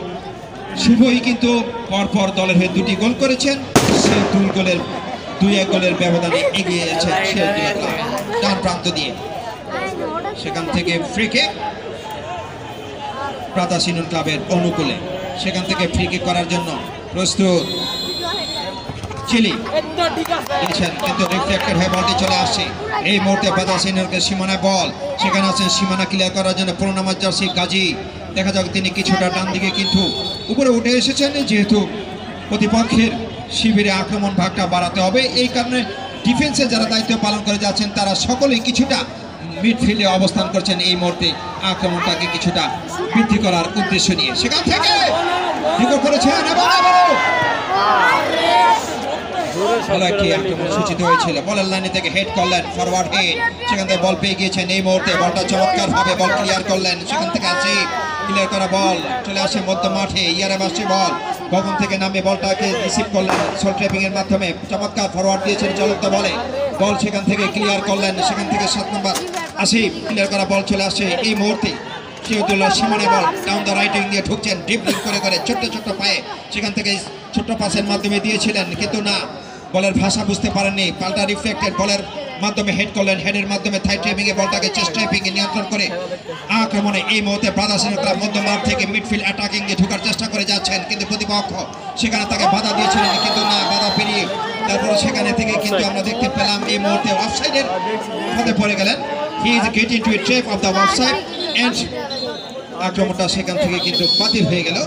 শুভই কিন্তু পরপর দলের হয়ে 2টি গোল করেছেন। সেই 2-1 গোলের ব্যবধানে এগিয়ে যাচ্ছে সিরাজউদ্দৌলা ক্লাব ডান প্রান্ত দিয়ে। সেখান থেকে ফ্রি কিক প্রাতাসিনুন ক্লাবের অনুকূলে, সেখান থেকে ফ্রি কিক করার জন্য প্রস্তুত চিলি দিয়েছেন, কিন্তু রিফ্লেক্টেড হয়ে বলটি চলে আসছে এই মুহূর্তে প্রাতাসিনুনকে সীমানায় বল, সেখানে আছেন সীমানা ক্লিয়ার করার জন্য 15 নম্বর জার্সি গাজী। দেখা যাক তিনি কিছুটা ডান দিকে কিন্তু উপরে উঠে এসেছেন, যেহেতু প্রতিপক্ষের শিবিরে আক্রমণ ভাগটা বাড়াতে হবে, এই কারণে ডিফেন্সে যারা দায়িত্ব পালন করে যাচ্ছেন তারা সকলেই কিছুটা মিডফিল্ডে অবস্থান করছেন এই মুহূর্তে আক্রমণটাকে কিছুটা বৃদ্ধি করার উদ্দেশ্য নিয়ে। সেখান থেকে করেছেন এবং ভালো একটি আক্রমণ সূচিত হয়েছিল, বলের লাইনে থেকে হেড করলেন, ফরওয়ার্ড হেড, সেখান থেকে বল পেয়ে গিয়েছেন এই মুহূর্তে, বলটা চমৎকার ভাবে বল ক্লিয়ার করলেন, সেখান থেকে আসে ক্লিয়ার করা বল চলে আসে মধ্য মাঠে, ইয়ারে আসছে বল ভবন থেকে নামে বলটাকে রিসিভ করলেন শর্ট ট্র্যাপিং এর মাধ্যমে, চমৎকার ফরওয়ার্ড দিয়েছেন চলন্ত বলে, বল সেখান থেকে ক্লিয়ার করলেন, সেখান থেকে 7 নম্বর আসিফ ক্লিয়ার করা বল চলে আসে এই মুহূর্তে সিরাজউদ্দৌলা সীমানায় বল ডাউন দ্য রাইট উইং দিয়ে ঢুকছেন ড্রিবলিং করে ছোট্ট পায়ে, সেখান থেকে ছোট্ট পাসের মাধ্যমে দিয়েছিলেন, কিন্তু না বলের ভাষা বুঝতে পারেননি, পাল্টা রিফ্লেক্টেড বলের মাধ্যমে হেড করলেন, হেডের মাধ্যমে থাই ট্র্যাপিং এ বলটাকে চেস্ট ট্র্যাপিং এ নিয়ন্ত্রণ করে আক্রমণে এই মুহূর্তে প্রাতাসিনুন ক্লাব মধ্য মাঠ থেকে মিডফিল্ড অ্যাটাকিং এ ঢোকার চেষ্টা করে যাচ্ছেন, কিন্তু প্রতিপক্ষ সেখানে তাকে বাধা দিয়েছিলেন, কিন্তু না বাধা পেরিয়ে তারপরে সেখানে থেকে কিন্তু আমরা দেখতে পেলাম এই মুহূর্তে অফসাইডের মধ্যে পড়ে গেলেন, he is getting to a trap of the offside and আক্রমণটা সেখান থেকে কিন্তু বাতিল হয়ে গেল।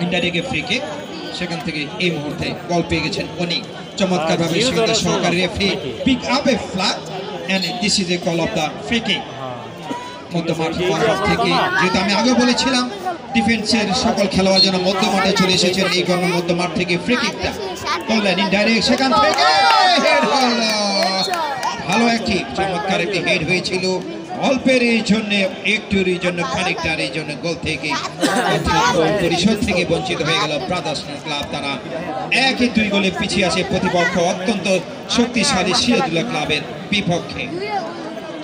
ইন্ডাইরেক্ট ফ্রি কিক, সেখান থেকে এই মুহূর্তে বল পেয়ে গেছেন উনি চমৎকার ভাবে, সেখানে সহকারী referee pick up a flag and this is a call of the free kick. মধ্যমাঠ থেকে যেটা আমি আগে বলেছিলাম ডিফেন্সের সকল খেলোয়াড় যেন মধ্যমাঠে চলে এসেছেন, এই গণ মধ্যমাঠ থেকে ফ্রি কিকটা করলেন ইনডাইরেক্ট, সেখান থেকে হেড হলো ভালো একটি চমৎকার একটি হেড হয়েছিল অল্পের এই জন্য একটুর এই জন্য খানিকটার এই জন্য গোল থেকে পরিষদ থেকে বঞ্চিত হয়ে গেল ব্রাদার্স ক্লাব। তারা 1-2 গোলে পিছিয়ে আসে প্রতিপক্ষ অত্যন্ত শক্তিশালী সিরাজুল্লাহ ক্লাবের বিপক্ষে।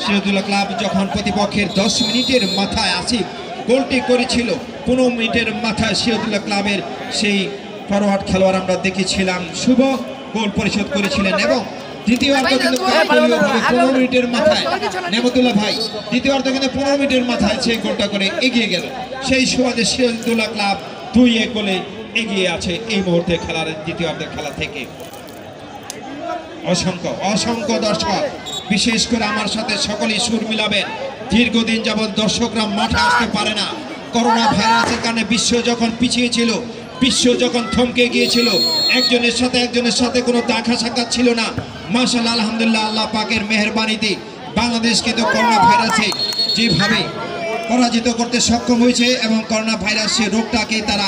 সিরাজুল্লাহ ক্লাব যখন প্রতিপক্ষের 10 মিনিটের মাথায় আসিফ গোলটি করেছিল, 15 মিনিটের মাথায় সিরাজুল্লাহ ক্লাবের সেই ফরওয়ার্ড খেলোয়াড় আমরা দেখেছিলাম শুভ গোল পরিশোধ করেছিলেন এবং দ্বিতীয়ার্ধ কিন্তু 15 মিনিটের মাথায় নেমতুল্লাহ ভাই দ্বিতীয়ার্ধ কিন্তু 15 মিনিটের মাথায় সেই গোলটা করে এগিয়ে গেল। সেই সুবাদে সিরাজুল্লাহ ক্লাব 2-1 গোলে এগিয়ে আছে এই মুহূর্তে খেলার দ্বিতীয়ার্ধের খেলা থেকে। অসংখ্য অসংখ্য দর্শক, বিশেষ করে আমার সাথে সকলেই সুর মিলাবেন। দীর্ঘদিন যাবৎ দর্শকরা মাঠে আসতে পারে না, করোনা ভাইরাসের কারণে বিশ্ব যখন পিছিয়ে ছিল, বিশ্ব যখন থমকে গিয়েছিল, একজনের সাথে কোনো দেখা সাক্ষাৎ ছিল না। মাশাআল্লাহ আলহামদুলিল্লাহ আল্লাহ পাকের মেহেরবানিতে বাংলাদেশ কিন্তু করোনা ভাইরাসে যেভাবে পরাজিত করতে সক্ষম হয়েছে এবং করোনা ভাইরাসের রোগটাকে তারা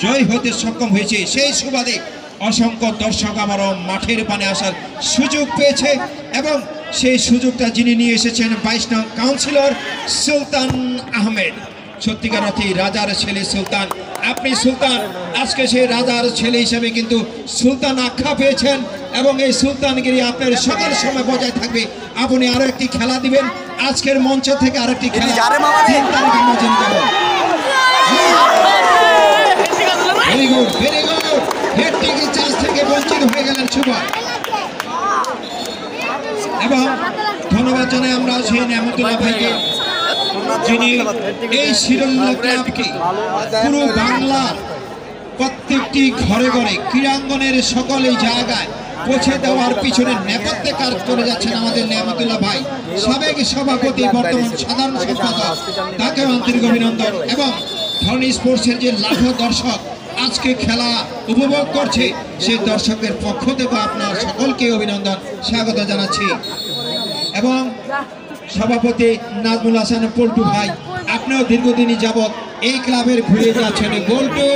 জয় হতে সক্ষম হয়েছে, সেই সুবাদে অসংখ্য দর্শক আবারও মাঠের পানে আসার সুযোগ পেয়েছে এবং সেই সুযোগটা যিনি নিয়ে এসেছেন 22 নং কাউন্সিলর সুলতান আহমেদ। সত্যিকার অর্থে রাজার ছেলে সুলতান, আপনি সুলতান আজকে সেই রাজার ছেলে হিসেবে কিন্তু সুলতান আখ্যা পেয়েছেন এবং এই সুলতানগিরি আপনার সকল সময় বজায় থাকবে। আপনি আরো একটি খেলা দিবেন আজকের মঞ্চ থেকে, আরেকটি খেলা very good very good head থেকে চান্স থেকে বঞ্চিত হয়ে গেলেন শুভ এবং ধন্যবাদ জানাই আমরা সেই নেমতুল্লাহ ভাইকে যিনি এই সিরাজুল্লাহ ক্লাবকে পুরো বাংলার প্রত্যেকটি ঘরে ঘরে ক্রীড়াঙ্গনের সকল এই জায়গায় পৌঁছে দেওয়ার পিছনে নেপথ্যে কাজ করে যাচ্ছেন আমাদের নেমতুল্লাহ ভাই, সাবেক সভাপতি বর্তমান সাধারণ সম্পাদক, তাকেও আন্তরিক অভিনন্দন এবং ধরনী স্পোর্টসের যে লাখো দর্শক আজকে খেলা উপভোগ করছে সেই দর্শকদের পক্ষ থেকে আপনার সকলকে অভিনন্দন স্বাগত জানাচ্ছি এবং সভাপতি নাজমুল হাসান পল্টু ভাই, আপনিও দীর্ঘদিনই যাবৎ এই ক্লাবের ঘুরে যাচ্ছেন গোল্টু,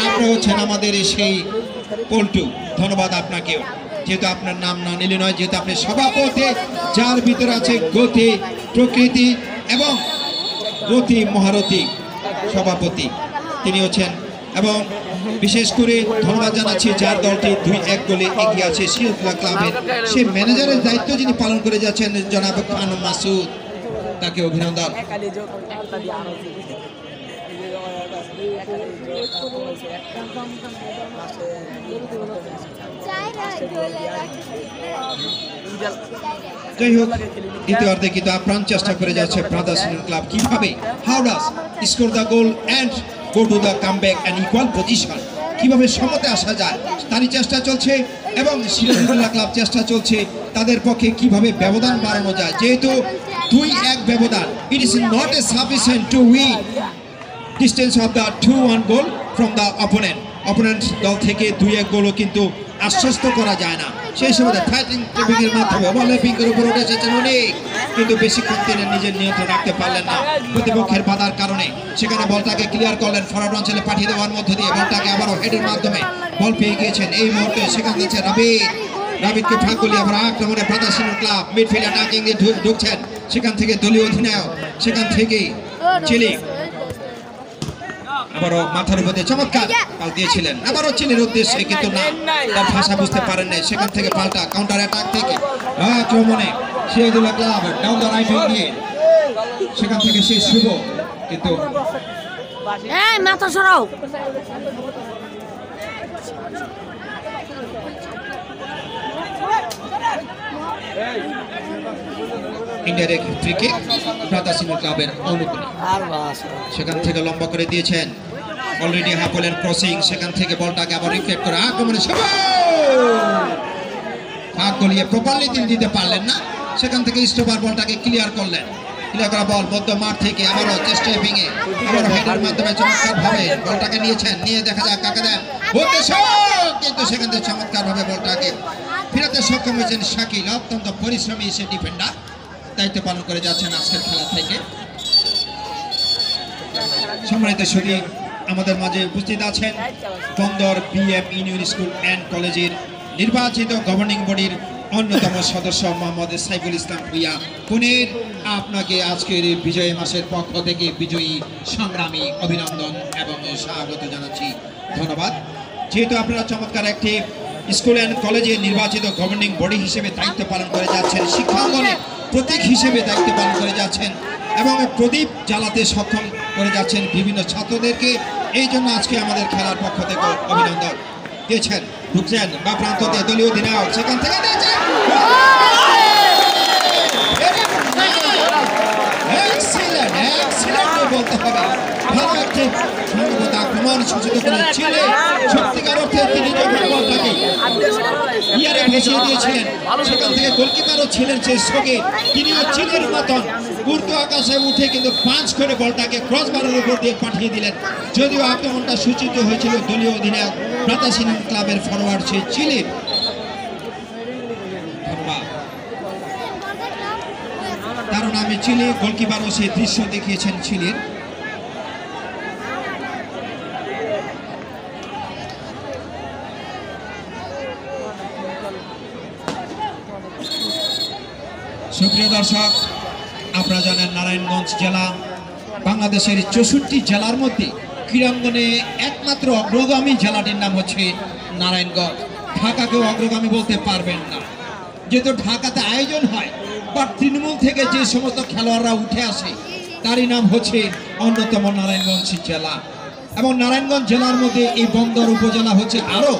আপনি হচ্ছেন আমাদের সেই পল্টু, ধন্যবাদ আপনাকেও। যেহেতু আপনার নাম না নিলে নয়, যেহেতু আপনি সভাপতি যার ভিতরে আছে গতি প্রকৃতি এবং গতি মহারথী সভাপতি তিনি হচ্ছেন এবং বিশেষ করে ধন্যবাদ জানাচ্ছি যার দলটি 2-1 গোলে এগিয়ে আছে সিরাজুল্লাহ ক্লাবের সেই ম্যানেজারের দায়িত্ব যিনি পালন করে যাচ্ছেন জনাব খান মাসুদ, তাকে অভিনন্দন। যাই হোক দ্বিতীয়ার্ধে কিন্তু আপ্রাণ চেষ্টা করে যাচ্ছে ব্রাদার্স ক্লাব কিভাবে how does score the goal and go to the comeback and equal position, কিভাবে সমতে আসা যায় তারই চেষ্টা চলছে এবং সিরাজুল্লাহ ক্লাব চেষ্টা চলছে তাদের পক্ষে কিভাবে ব্যবধান বাড়ানো যায়। যেহেতু 2-1 ব্যবধান, it is not a sufficient to win distance of the 2-1 goal from the opponent দল থেকে 2-1 গোলও কিন্তু আশ্বস্ত করা যায় না। সেই সময় ফাইটিং টেকনিকের মাধ্যমে ওভারল্যাপিংয়ের উপর উঠে এসেছেন অনেক, কিন্তু বেশিক্ষণ তিনি নিজের নিয়ন্ত্রণ রাখতে পারলেন না প্রতিপক্ষের বাধার কারণে। সেখানে বলটাকে ক্লিয়ার করলেন, ফরওয়ার্ড অঞ্চলে পাঠিয়ে দেওয়ার মধ্য দিয়ে বলটাকে আবারও হেডের মাধ্যমে বল পেয়ে গিয়েছেন। এই মুহূর্তে সেখান থেকে রাবিদকে ফাঁক করলে আবার আক্রমণে ব্রাদার্স ক্লাব মিডফিল্ড অ্যাটাকিং দিয়ে ঢুকছেন, সেখান থেকে দলীয় অধিনায়ক, সেখান থেকেই চিলি আবারও মাথার উপর দিয়ে চমৎকার পাল দিয়েছিলেন আবারও চিলির উদ্দেশ্যে, কিন্তু না তার ভাষা বুঝতে পারেন নাই। সেখান থেকে পাল্টা কাউন্টার অ্যাটাক থেকে আক্রমণে Sirajullah club down the right wing দিয়ে সেখান থেকে সেই শুভ, কিন্তু মাথা সরাও ইনডাইরেক্ট ফ্রি কিক ব্রাদার্স ক্লাবের অনুকূলে, সেখান থেকে লম্বা করে দিয়েছেন অলরেডি হাফলেন ক্রসিং, সেখান থেকে বলটাকে আবার রিফ্লেক্ট করে আক্রমণে ফাঁক গলিয়ে প্রপারলি তিনি দিতে পারলেন না। সেখান থেকে স্টোপার বলটাকে ক্লিয়ার করলেন, ক্লিয়ার করা বল মধ্য মাঠ থেকে আবারও চেষ্টায় ভেঙে আবারও হেডের মাধ্যমে চমৎকার ভাবে বলটাকে নিয়েছেন, নিয়ে দেখা যাক কাকে দেন, কিন্তু সেখান থেকে চমৎকার ভাবে বলটাকে ফেরাতে সক্ষম হয়েছেন শাকিল, অত্যন্ত পরিশ্রমী সে ডিফেন্ডার দায়িত্ব পালন করে যাচ্ছেন আজকের খেলা থেকে। সম্মানিত সুধী, আমাদের মাঝে উপস্থিত আছেন বন্দর বিএম ইউনিয়ন স্কুল অ্যান্ড কলেজের নির্বাচিত গভর্নিং বডির অন্যতম সদস্য মোহাম্মদ সাইফুল ইসলাম ভুইয়া পুনের আপনাকে আজকের এই বিজয় মাসের পক্ষ থেকে বিজয়ী সংগ্রামী অভিনন্দন এবং স্বাগত জানাচ্ছি। ধন্যবাদ। যেহেতু আপনারা চমৎকার একটি স্কুল অ্যান্ড কলেজে নির্বাচিত গভর্নিং বডি হিসেবে দায়িত্ব পালন করে যাচ্ছেন, শিক্ষাঙ্গনে প্রতীক হিসেবে দায়িত্ব পালন করে যাচ্ছেন এবং প্রদীপ জ্বালাতে সক্ষম করে যাচ্ছেন বিভিন্ন ছাত্রদেরকে, এই জন্য আজকে আমাদের খেলার পক্ষ থেকে অভিনন্দন দিয়েছেন। ঢুকছেন বা প্রান্ততে দলীয় অধিনায়ক, সেখান থেকে দিয়েছেন বলতে হবে, ভালো একটি সম্ভবত আক্রমণ সূচিত করে ছিলে সত্যিকার অর্থে তিনি যখন বলটাকে ইয়ারে ভেসিয়ে দিয়েছিলেন, সেখান থেকে গোলকিপারও ছিলেন সেই সঙ্গে তিনিও চিলের মতন উর্দু আকাশে উঠে কিন্তু পাঁচ করে বলটাকে ক্রসবারের উপর দিয়ে পাঠিয়ে দিলেন। যদিও আক্রমণটা সূচিত হয়েছিল দলীয় অধিনায়ক ব্রাতাসিনাম ক্লাবের ফরওয়ার্ড সেই চিলে। তার নামে চিলি, গোলকিপারও সেই দৃশ্য দেখিয়েছেন চিলির। সুপ্রিয় দর্শক, আপনারা জানেন নারায়ণগঞ্জ জেলা বাংলাদেশের 64 জেলার মধ্যে ক্রীড়াঙ্গনে একমাত্র অগ্রগামী জেলাটির নাম হচ্ছে নারায়ণগঞ্জ। ঢাকাকেও অগ্রগামী বলতে পারবেন না, যেহেতু ঢাকাতে আয়োজন হয় বা তৃণমূল থেকে যে সমস্ত খেলোয়াড়রা উঠে আসে তারই নাম হচ্ছে অন্যতম নারায়ণগঞ্জ জেলা। এবং নারায়ণগঞ্জ জেলার মধ্যে এই বন্দর উপজেলা হচ্ছে আরো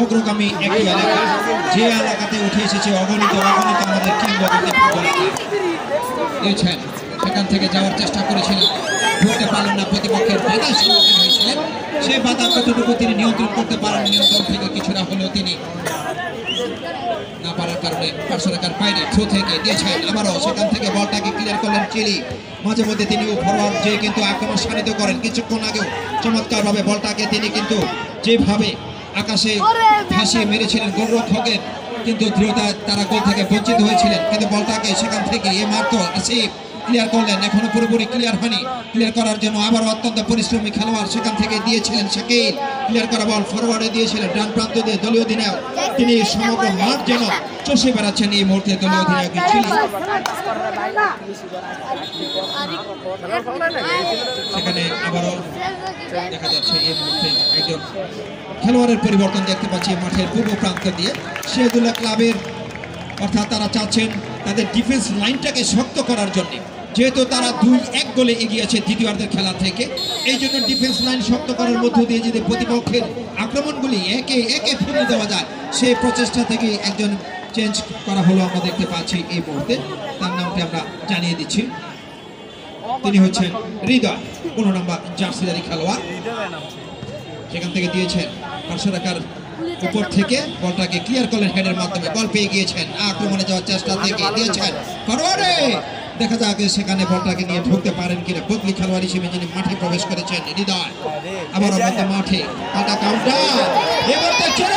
অগ্রগামী একটি এলাকা, যে এলাকাতে উঠে এসেছে অগণিত আমাদের কিংবদন্তি দিয়েছেন। সেখান থেকে যাওয়ার চেষ্টা করেছিলেন, ঢুকতে পারলেন না, প্রতিপক্ষের বাধা সম্মুখীন হয়েছিলেন। সেই বাধা কতটুকু তিনি নিয়ন্ত্রণ করতে পারেন, নিয়ন্ত্রণ থেকে কিছুটা হলেও তিনি না পারার কারণে পার্শ্বরেখার বাইরে থ্রো থেকে দিয়েছেন। আবারও সেখান থেকে বলটাকে ক্লিয়ার করলেন চিলি। মাঝে মধ্যে তিনিও ফরওয়ার্ড যে কিন্তু আক্রমণ সানিত করেন। কিছুক্ষণ আগেও চমৎকারভাবে বলটাকে তিনি কিন্তু যেভাবে আকাশে ভাসিয়ে মেরেছিলেন গোলরক্ষকের, কিন্তু দৃঢ়তা তারা গোল থেকে বঞ্চিত হয়েছিলেন। কিন্তু বলটাকে সেখান থেকে মাত্র আসিফ ক্লিয়ার করলেন, এখনো পুরোপুরি ক্লিয়ার হয়নি। ক্লিয়ার করার জন্য আবার অত্যন্ত পরিশ্রমী খেলোয়াড় সেখান থেকে দিয়েছিলেন শাকিল। ক্লিয়ার করা বল ফরওয়ার্ডে দিয়েছিলেন ডান প্রান্ত দিয়ে দলীয় অধিনায়ক, তিনি সমগ্র মাঠ যেন চষে বেড়াচ্ছেন এই মুহূর্তে দলীয় অধিনায়ক চিলি। সেখানে আবারও দেখা যাচ্ছে এই মুহূর্তে একজন খেলোয়াড়ের পরিবর্তন দেখতে পাচ্ছি মাঠের পূর্ব প্রান্ত দিয়ে। সিরাজুল্লাহ ক্লাবের অর্থাৎ তারা চাচ্ছেন তাদের ডিফেন্স লাইনটাকে শক্ত করার জন্য, যেহেতু তারা 2-1 গোলে এগিয়ে আছে দ্বিতীয়ার্ধের খেলা থেকে। এই জন্য ডিফেন্স লাইন শক্ত করার মধ্য দিয়ে যদি প্রতিপক্ষের আক্রমণগুলি একে একে ফিরে দেওয়া যায়, সেই প্রচেষ্টা থেকে একজন চেঞ্জ করা হলো আমরা দেখতে পাচ্ছি এই মুহূর্তে। তার নামটি আমরা জানিয়ে দিচ্ছি, তিনি হচ্ছেন হৃদয়, 15 নম্বর জার্সিধারী খেলোয়াড়। সেখান থেকে দিয়েছেন পার্শ্বরেখার উপর থেকে বলটাকে ক্লিয়ার করলেন হেডের মাধ্যমে, বল পেয়ে গিয়েছেন। আক্রমণে যাওয়ার চেষ্টা থেকে দিয়েছেন ফরওয়ার্ডে, দেখা যাক সেখানে বলটাকে নিয়ে ঢুকতে পারেন কিনা। বদলি খেলোয়াড় হিসেবে যিনি মাঠে প্রবেশ করেছেন হৃদয়, আবার আমাদের মাঠে কাটা কাউন্টার, এবার দেখছেন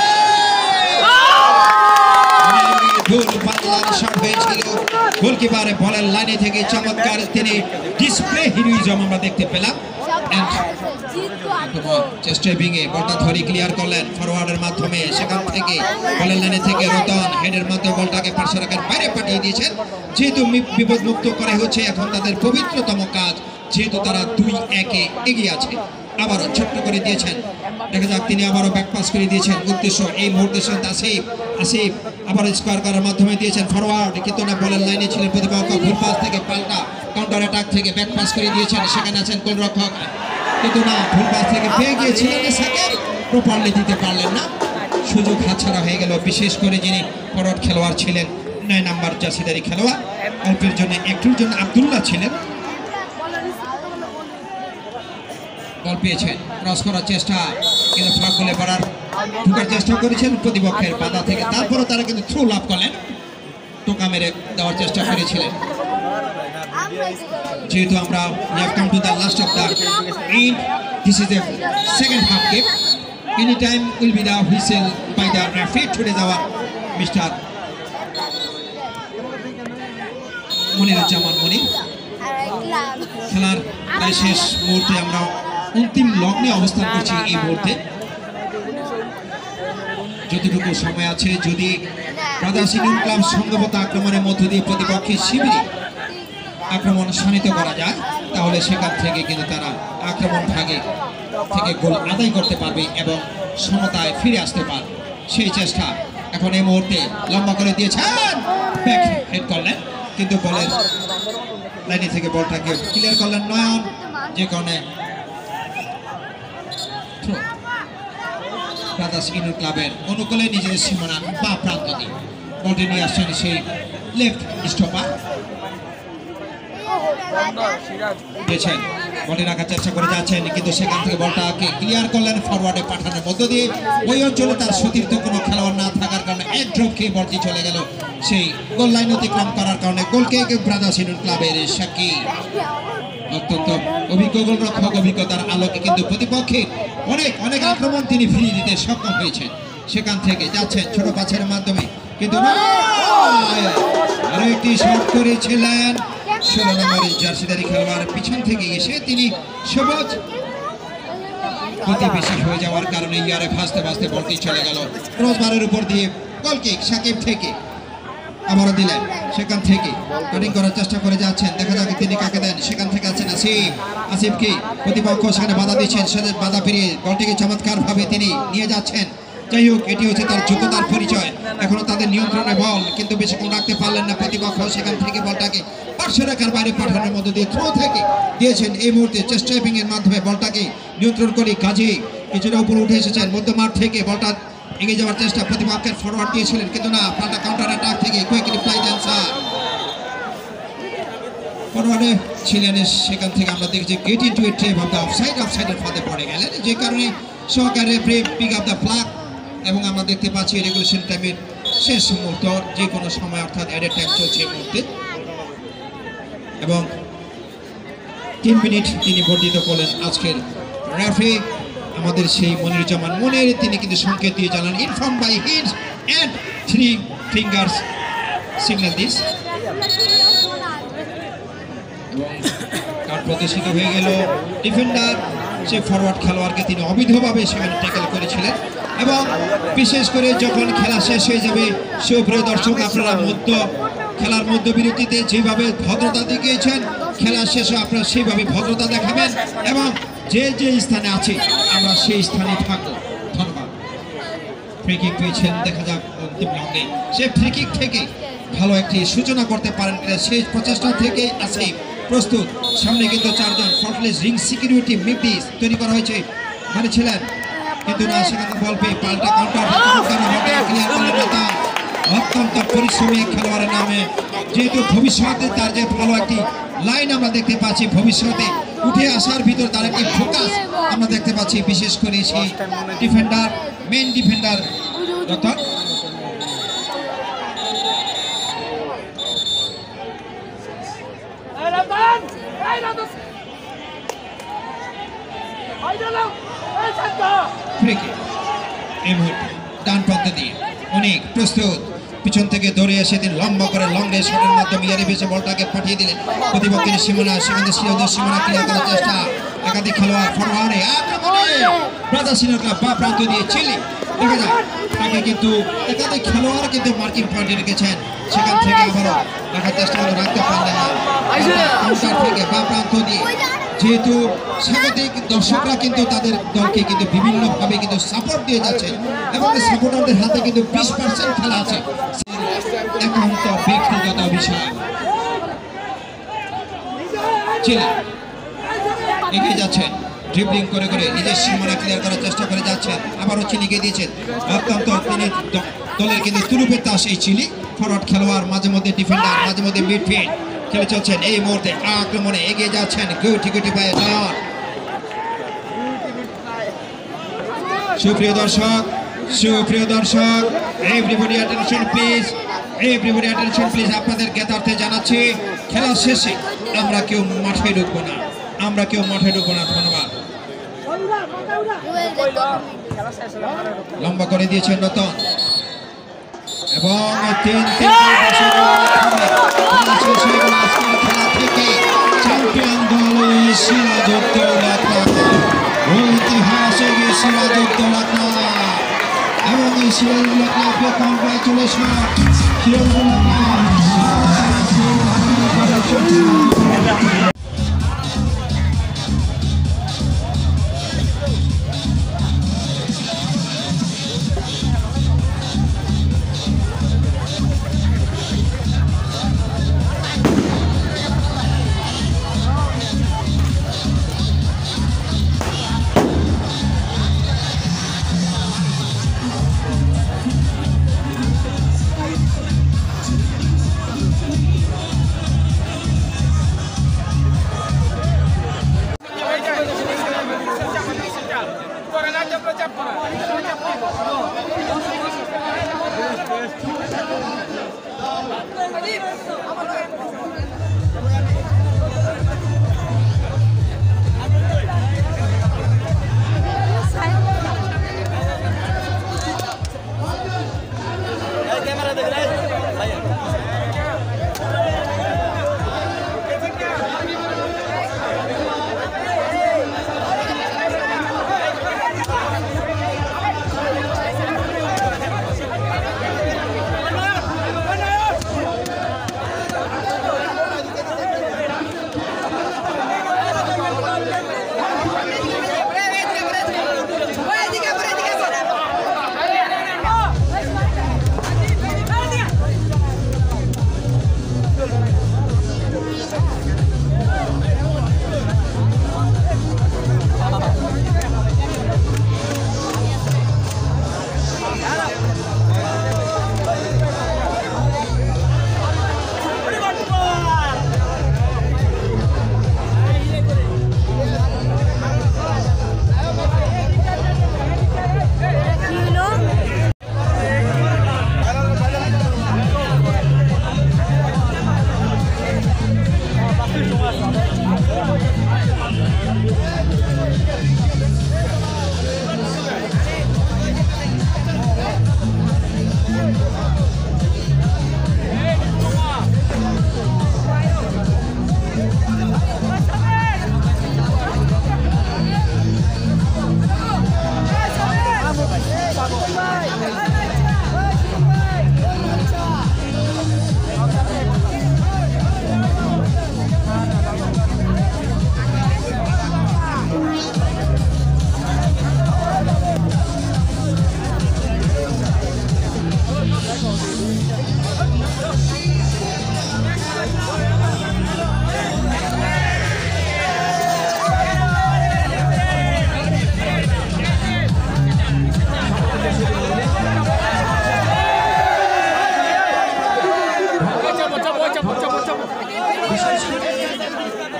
গোলকিপার বলের লাইনে থেকে চমৎকার তিনি ডিসপ্লে হিরোইজম আমরা দেখতে পেলাম। চেষ্টা ভেঙে বলটা ধরে ক্লিয়ার করলেন ফরওয়ার্ডের মাধ্যমে, সেখান থেকে বলের লাইনে থেকে রতন হেডের মাধ্যমে বলটাকে পার্শ্বরেখার বাইরে পাঠিয়ে দিয়েছেন। যেহেতু বিপদ মুক্ত করা হচ্ছে এখন তাদের পবিত্রতম কাজ, যেহেতু তারা 2-1 এগিয়ে আছে। আবারও ছোট্ট করে দিয়েছেন, দেখা যাক তিনি আবারও ব্যাকপাস করে দিয়েছেন। উদ্দেশ্য এই মুহূর্তে আসিফ আবার স্কোয়ার করার মাধ্যমে দিয়েছেন ফরওয়ার্ড, কিন্তু না বলের লাইনে ছিলেন প্রতিপক্ষ। ভুল পাস থেকে পাল্টা কাউন্টার অ্যাটাক থেকে ব্যাকপাস করে দিয়েছেন, সেখানে আছেন গোলরক্ষক, কিন্তু না ভুল পাস থেকে পেয়ে গিয়েছিলেন সাকিব, প্রপারলি দিতে পারলেন না, সুযোগ হাতছাড়া হয়ে গেল। বিশেষ করে যিনি ফরওয়ার্ড খেলোয়াড় ছিলেন 9 নম্বর জার্সিধারী খেলোয়াড়, অল্পের জন্য একটুর জন্য আব্দুল্লাহ ছিলেন। বল পেয়েছেন, ক্রস করার চেষ্টা, কিন্তু ফাঁক গোলে পারার ঢুকার চেষ্টা করেছেন প্রতিপক্ষের বাধা থেকে, তারপরে তারা কিন্তু থ্রো লাভ করলেন, টোকা মেরে দেওয়ার চেষ্টা করেছিলেন। যেহেতু আমরা have come to the last of the end, this is the second half game. Any time will be the whistle by the referee. Today our Mr. Moniruzzaman Monir. খেলার প্রায় শেষ মুহূর্তে আমরা অন্তিম লগ্নে অবস্থান করছি এই মুহূর্তে। যতটুকু সময় আছে, যদি ব্রাদার্স ইউনিয়ন ক্লাব সংঘবদ্ধ আক্রমণের মধ্য দিয়ে প্রতিপক্ষের শিবিরে আক্রমণ শানিত করা যায়, তাহলে সেখান থেকে কিন্তু তারা আক্রমণ ভাগে থেকে গোল আদায় করতে পারবে এবং সমতায় ফিরে আসতে পারবে। সেই চেষ্টা এখন এই মুহূর্তে লম্বা করে দিয়েছেন, ব্যাক হেড করলেন, কিন্তু বলের লাইনে থেকে বলটাকে ক্লিয়ার করলেন নয়ন, যে কারণে ব্রাদার্স ইউনিয়ন ক্লাবের অনুকূলে নিজের সীমানা বা প্রান্ত দিয়ে বলটি নিয়ে আসছেন সেই লেফট স্টপার, দিয়েছেন বলটি রাখার চেষ্টা করে যাচ্ছেন, কিন্তু সেখান থেকে বলটাকে ক্লিয়ার করলেন ফরওয়ার্ডে পাঠানোর মধ্য দিয়ে। ওই অঞ্চলে তার সতীর্থ কোনো খেলোয়াড় না থাকার কারণে এক ড্রপ খেয়ে বলটি চলে গেল সেই গোল লাইন অতিক্রম করার কারণে। গোলকে ব্রাদার্স ইউনিয়ন ক্লাবের সাক্ষী অত্যন্ত অভিজ্ঞ গোলরক্ষক, অভিজ্ঞতার আলোকে কিন্তু প্রতিপক্ষে অনেক আক্রমণ তিনি ফিরিয়ে দিতে সক্ষম হয়েছেন। সেখান থেকে যাচ্ছেন ছোট পাছের মাধ্যমে, কিন্তু আরো একটি শট করেছিলেন 16 নম্বরের জার্সিধারী খেলোয়াড়, পিছন থেকে এসে তিনি সবুজ প্রতিবেশী হয়ে যাওয়ার কারণে ইয়ারে ভাসতে ভাসতে বলটি চলে গেল ক্রসবারের উপর দিয়ে। গোল কিক সাকিব থেকে আবারও দিলেন, সেখান থেকে কাটিং করার চেষ্টা করে যাচ্ছেন, দেখা যাক তিনি কাকে দেন। সেখান থেকে আছেন আসিফকে, প্রতিপক্ষ সেখানে বাধা দিচ্ছেন, সে বাধা পেরিয়ে বলটিকে চমৎকার ভাবে তিনি নিয়ে যাচ্ছেন। যাই হোক, এটি হচ্ছে তার যোগ্যতার পরিচয়। এখনো তাদের নিয়ন্ত্রণে বল, কিন্তু বেশিক্ষণ রাখতে পারলেন না প্রতিপক্ষ। সেখান থেকে বলটাকে পার্শ্বরেখার বাইরে পাঠানোর মধ্য দিয়ে থ্রো থেকে দিয়েছেন এই মুহূর্তে চেস্ট ট্যাপিং এর মাধ্যমে বলটাকে নিয়ন্ত্রণ করে গাজী কিছুটা উপরে উঠে এসেছেন। মধ্যমাঠ থেকে বলটা এগিয়ে যাওয়ার চেষ্টা, প্রতিপক্ষের ফরওয়ার্ড দিয়েছিলেন, কিন্তু না, পাল্টা কাউন্টার অ্যাটাক থেকে কুইক রিপ্লাই দেন স্যার। ফরওয়ার্ডে ছিলেন, সেখান থেকে আমরা দেখছি get into a trap of the অফসাইডের ফাঁদে পড়ে গেলেন, যে কারণে সহকারে referee pick up the flag. এবং আমরা দেখতে পাচ্ছি রেগুলেশন টাইমের শেষ মুহূর্ত, যে কোনো সময় অর্থাৎ অ্যাডেড টাইম চলছে এই মুহূর্তে, এবং 3 মিনিট তিনি বর্ধিত করলেন আজকের রেফারি আমাদের সেই মনিরুজ্জামান মনির। তিনি কিন্তু সংকেত দিয়ে জানান inform by hints and 3 fingers signal this, এবং কার্ড প্রদর্শিত হয়ে গেল। ডিফেন্ডার সে ফরওয়ার্ড খেলোয়াড়কে তিনি অবৈধভাবে সেখানে ট্যাকেল করেছিলেন, এবং বিশেষ করে যখন খেলা শেষ হয়ে যাবে, সুপ্রিয় দর্শক, আপনারা খেলার মধ্যবিরতিতে যেভাবে ভদ্রতা দেখিয়েছেন, খেলা শেষে আপনারা সেইভাবে ভদ্রতা দেখাবেন, এবং যে স্থানে আছে আমরা সেই স্থানে থাকবো। ধন্যবাদ। ফ্রি কিক পেয়েছেন, দেখা যাক অন্তিম রাউন্ডে সে ফ্রি কিক থেকে ভালো একটি সূচনা করতে পারেন কিনা, সেই প্রচেষ্টা থেকে আছে প্রস্তুত। সামনে কিন্তু 4 জন ফল্টলেস রিং সিকিউরিটি মিপিস তৈরি করা হয়েছে, মানে ছিলেন, কিন্তু না, সেখানে বল পেয়ে পাল্টা কাউন্টার ক্লিয়ার করলেন না। অত্যন্ত পরিশ্রমী খেলোয়াড়ের নামে, যেহেতু ভবিষ্যতে তার যে ভালো একটি লাইন আমরা দেখতে পাচ্ছি, ভবিষ্যতে উঠে আসার ভিতর তার একটি ফোকাস আমরা দেখতে পাচ্ছি, বিশেষ করে সেই ডিফেন্ডার, মেইন ডিফেন্ডার রতন। এই মুহূর্তে ডান প্রান্ত দিয়ে অনেক প্রস্তুত, পিছন থেকে দৌড়ে এসে তিনি লম্বা করে লং রেস শটের মাধ্যমে ইয়ারে বেশি বলটাকে পাঠিয়ে দিলেন প্রতিপক্ষের সীমানা। সেখানে সীমানা ক্লিয়ার করার চেষ্টা, একাধিক খেলোয়াড় ফরওয়ার্ডে আক্রমণে ব্রাদার্স ইউনিয়ন ক্লাব বা প্রান্ত দিয়ে চিলি, দেখা যায় তাকে কিন্তু একাধিক খেলোয়াড় কিন্তু মার্কিং পয়েন্টে রেখেছেন। সেখান থেকে আবারও দেখার চেষ্টা করে রাখতে পারলেন না, কাউন্টার থেকে বা প্রান্ত দিয়ে। যেহেতু স্বাগতিক দর্শকরা কিন্তু তাদের দলকে কিন্তু বিভিন্নভাবে কিন্তু সাপোর্ট দিয়ে যাচ্ছে, এবং সাপোর্টারদের হাতে কিন্তু 20% খেলা আছে, একান্ত ব্যক্তিগত বিষয়। চিলি এগিয়ে যাচ্ছেন, ড্রিবলিং করে নিজের সীমানা ক্লিয়ার করার চেষ্টা করে যাচ্ছেন, আবারও চিলি এগিয়ে দিয়েছেন। অত্যন্ত তিনি দলের কিন্তু তুরুপের তাস এই চিলি, ফরওয়ার্ড খেলোয়াড়, মাঝে মধ্যে ডিফেন্ডার, মাঝে মধ্যে মিডফিল্ড খেলে চলছেন। এই মুহূর্তে আক্রমণে এগিয়ে যাচ্ছেন গুটি পায়ে নয়ন। সুপ্রিয় দর্শক, এভরিবডি অ্যাটেনশন প্লিজ, আপনাদের জ্ঞাতার্থে জানাচ্ছি, খেলা শেষে আমরা কেউ মাঠে ঢুকবো না। ধন্যবাদ। লম্বা করে দিয়েছেন রতন, এবং 3 খেলা থেকে চ্যাম্পিয়ন দল সিরাজউদ্দৌলা ক্লাব, ঐতিহাসিক সিরাজউদ্দৌলা ক্লাব, এবং এই সিরাজউদ্দৌলা ক্লাবকে কংগ্রাচুলেশন।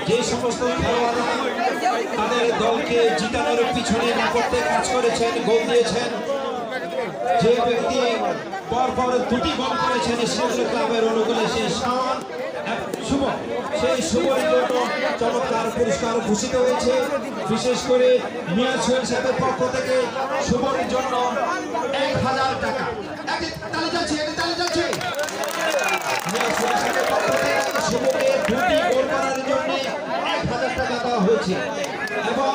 যে সমস্ত খেলোয়াড়রা তাদের দলকে জিতানোর পিছনে নেপথ্যে কাজ করেছেন, গোল দিয়েছেন, যে ব্যক্তি পরপর দুটি গোল করেছেন সিরাজুল ক্লাবের অনুকূলে সেই শাওন শুভ, সেই শুভের জন্য চমৎকার পুরস্কার ঘোষিত হয়েছে। বিশেষ করে মিয়া সোহেল সাহেবের পক্ষ থেকে শুভর জন্য 1000 টাকা। তালি যাচ্ছে, তালি যাচ্ছে। মিয়া সোহেল সাহেবের পক্ষ থেকে শুভকে দুটি গোল করার জন্য 1000 টাকা দেওয়া হয়েছে এবং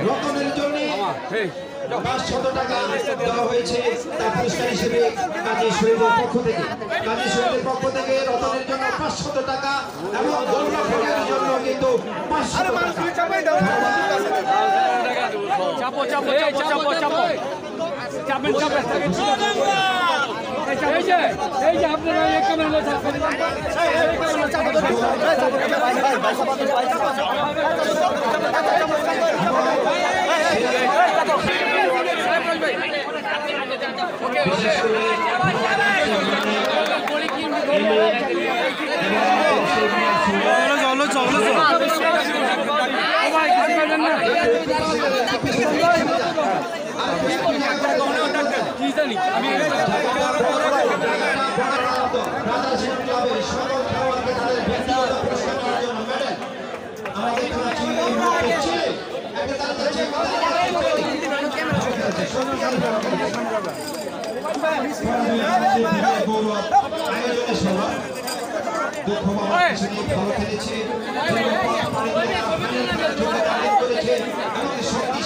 রতনের জন্য 500 টাকা দেওয়া হয়েছে তার পুরস্কার হিসেবে কাজী শহীদের পক্ষ থেকে। কাজী শহীদের পক্ষ থেকে রতনের জন্য 500 টাকা এবং গোলরক্ষকের জন্য কিন্তু 500 শক্তিশালী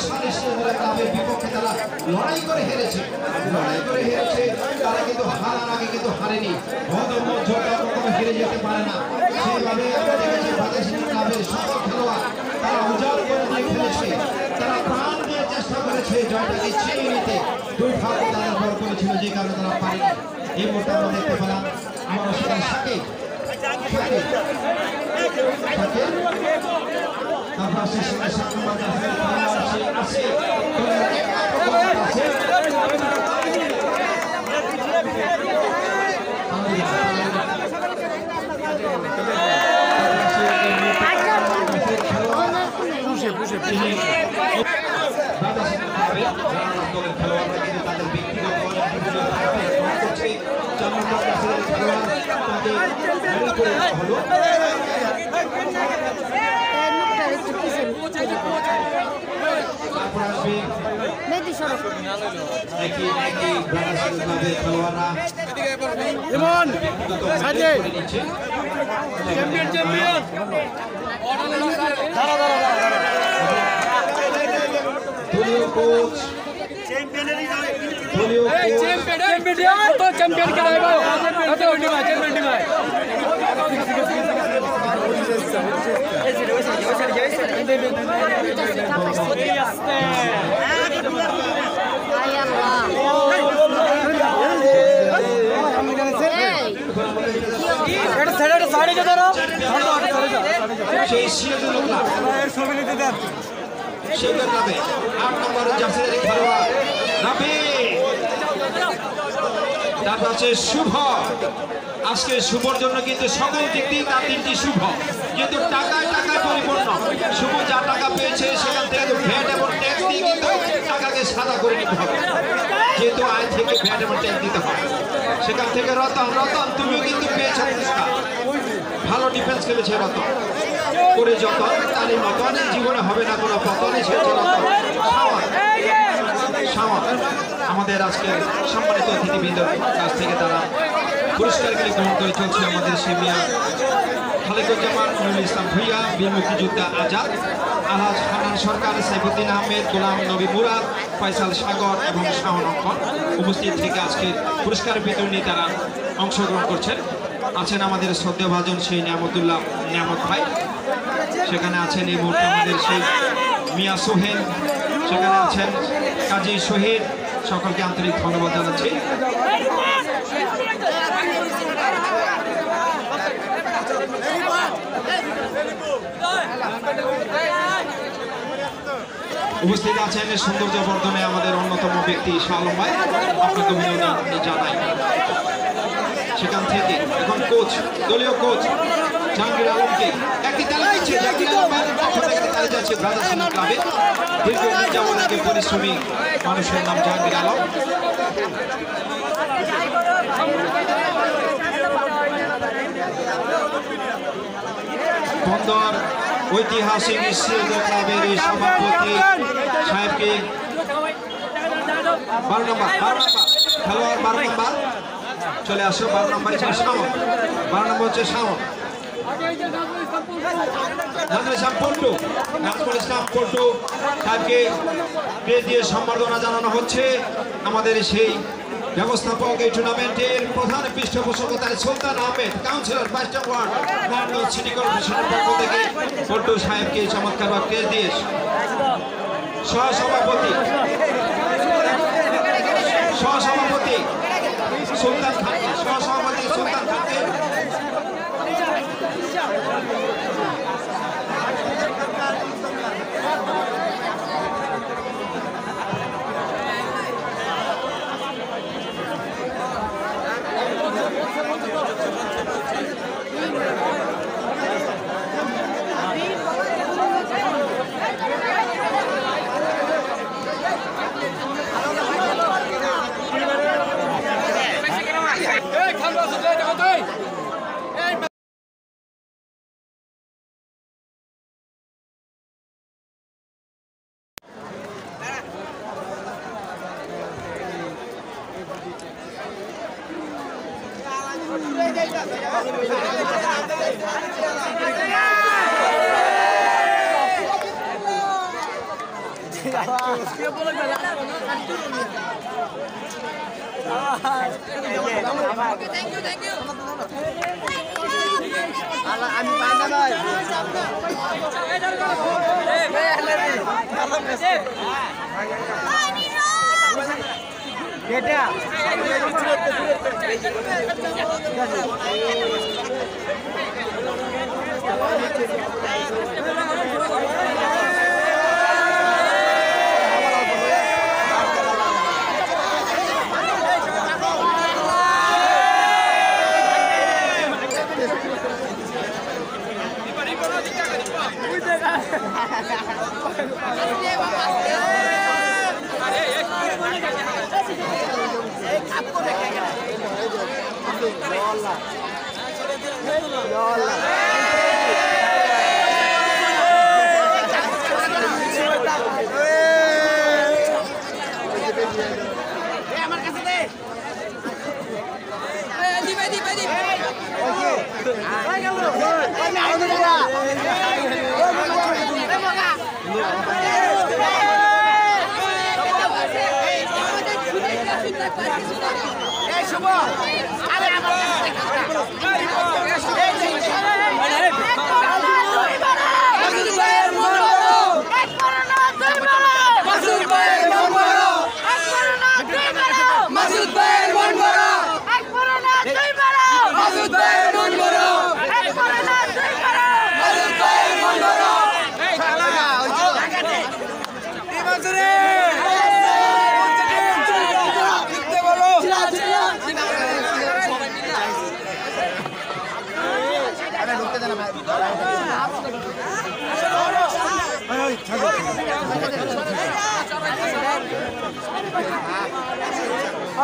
সালে সিরাজুল্লাহ ক্লাবের বিপক্ষে তারা লড়াই করে হেরেছে, তারা কিন্তু হারার আগে কিন্তু হারেনি। অদম্য জোরদার কখনো হেরে যেতে পারে না। সেইভাবে আমরা দেখেছি বাতাসিনী ক্লাবের সকল খেলোয়াড় তারা উজাড় করে দিয়ে খেলেছে, তারা প্রাণ দিয়ে চেষ্টা করেছে জয়টাকে ছিনিয়ে নিতে। দুই ভাগ তাদের বল করেছিল, যে কারণে তারা পারেনি। এই মুহূর্তে আমরা দেখতে পেলাম আমার সেখানে সাকিব তারপর আসছে সেখানে 7 নম্বর আছে সেই সিরাজুল্লাহ ক্লাবে 8 নম্বর জার্সিধারী খেলোয়াড় রাফি, তারপর আছে শুভ। আজকে শুভর জন্য কিন্তু সকল দিক দিয়ে তার 3টি শুভ, কিন্তু টাকায় টাকায় পরিপূর্ণ। শুভ যা টাকা পেয়েছে সেখান থেকে ভ্যাট এবং ট্যাক্স দিয়ে কিন্তু টাকাকে সাদা করে নিতে হবে, যেহেতু আয় থেকে ভ্যাট এবং ট্যাক্স দিতে হবে। সেখান থেকে রতন, তুমিও কিন্তু পেয়েছো পুরস্কার। ভালো ডিফেন্স খেলেছে রতন, করে যতন তারই মতন, জীবনে হবে না কোনো পতন। এসেছে রতন। আমাদের আজকের সম্মানিত অতিথিবৃন্দর কাছ থেকে তারা পুরস্কারগুলি গ্রহণ করে চলছে আমাদের সেমিয়া খালেকুজ্জামান, নুরুল ইসলাম ভুইয়া, বীর মুক্তিযোদ্ধা আজাদ, আলহাজ হান্নান সরকার, সাইফুদ্দিন আহমেদ, গোলাম নবী মুরাদ, ফয়সাল সাগর এবং শাহন অঙ্কন উপস্থিত থেকে আজকের পুরস্কার বিতরণী তারা অংশগ্রহণ করছেন। আছেন আমাদের শ্রদ্ধেয়ভাজন সেই নিয়ামত ভাই, সেখানে আছেন এই মুহূর্তে আমাদের সেই মিয়া সোহেল, সেখানে আছেন কাজী শহীদ। সকলকে আন্তরিক ধন্যবাদ জানাচ্ছি। উপস্থিত আছেন সৌন্দর্য বর্ধনে আমাদের অন্যতম ব্যক্তি শাহ আলম ভাই, আপনাকে অভিনন্দন জানাই। সেখান থেকে এখন কোচ, দলীয় কোচ জাহাঙ্গীর আলমকে একটি তালি দিচ্ছে। জাহাঙ্গীর আলমের পক্ষ থেকে তালি যাচ্ছে বাতাসিনী ক্লাবে। দীর্ঘদিন যাবত আগে পরিশ্রমী মানুষের নাম জাহাঙ্গীর আলম। বন্দর ঐতিহাসিক সিরাজুল্লাহ ক্লাবের এই সভাপতি সাহেবকে 12 নম্বর খেলোয়াড় 12 নম্বর চলে আসো। 12 নম্বর হচ্ছে শাওন, 12 নম্বর হচ্ছে শাওন। নাজমুল ইসলাম পল্টু সাহেবকে ক্রেস্ট দিয়ে সম্বর্ধনা জানানো হচ্ছে। আমাদের সেই ব্যবস্থাপক এই টুর্নামেন্টের প্রধান পৃষ্ঠপোষকতায় সুলতান আহমেদ, কাউন্সিলর 22 নং ওয়ার্ড নারায়ণগঞ্জ সিটি কর্পোরেশনের পক্ষ থেকে পল্টু সাহেবকে চমৎকার ক্রেস্ট দিয়ে সহসভাপতি সুলতান খানকে, সহসভাপতি সুলতান খানকে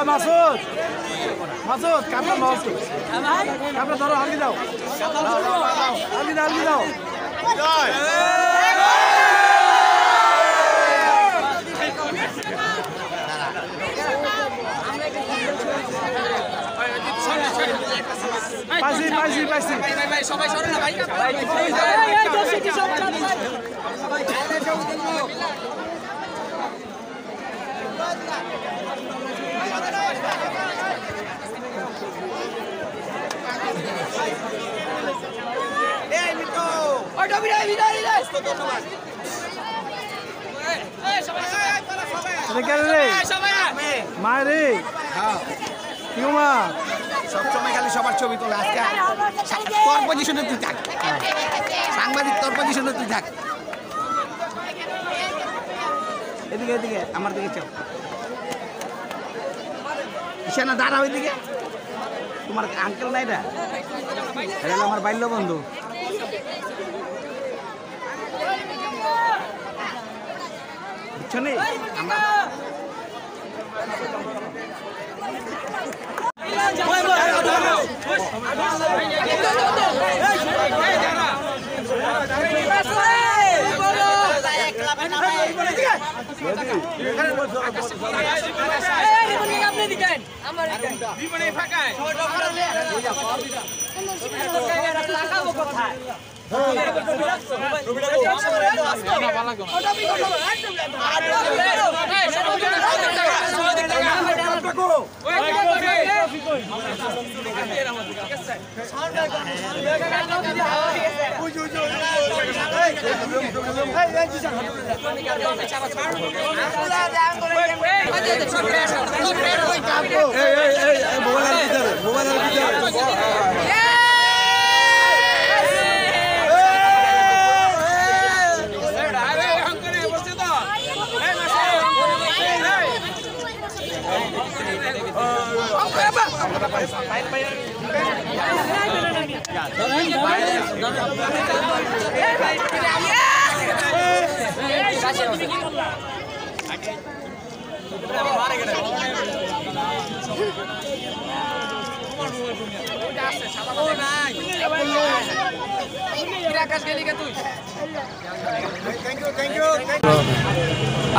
মাসুদ মাসুদ কাপড় মাসুদ কাপড় ধরো আলগি দাও আলগি দাও আলগি দাও পাইছি পাইছি পাইছি ভাই সবাই সরে না ভাই এই মিটো ওই ডবি রে বিদায় রে ধন্যবাদ এই সবাই সবাই রে সবাই মারে হ্যাঁ কিউমা সবসময় খালি সবার ছবি তোলে আজকে তোর পজিশনে তুই থাক সাংবাদিক তোর পজিশনে তুই থাক এদিকে এদিকে আমার দিকে চল ইশানা দাঁড়া ওইদিকে তোমার আঙ্কেল নাই এটা এটা আমার বাল্য বন্ধু বুঝছো নি আমরা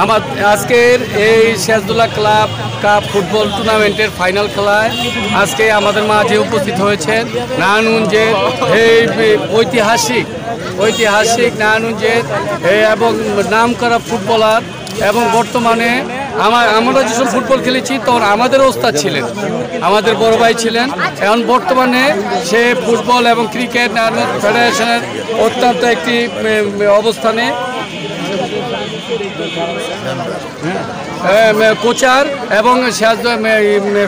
আমার আজকের এই সিরাজদৌল্লা ক্লাব কাপ ফুটবল টুর্নামেন্টের ফাইনাল খেলায় আজকে আমাদের মাঝে উপস্থিত হয়েছেন নারায়ণগঞ্জের এই ঐতিহাসিক নারায়ণগঞ্জের এবং নামকরা ফুটবলার এবং বর্তমানে আমরা যেসব ফুটবল খেলেছি তখন আমাদের ওস্তাদ ছিলেন, আমাদের বড় ভাই ছিলেন। এখন বর্তমানে সে ফুটবল এবং ক্রিকেট ফেডারেশনের অত্যন্ত একটি অবস্থানে কোচার এবং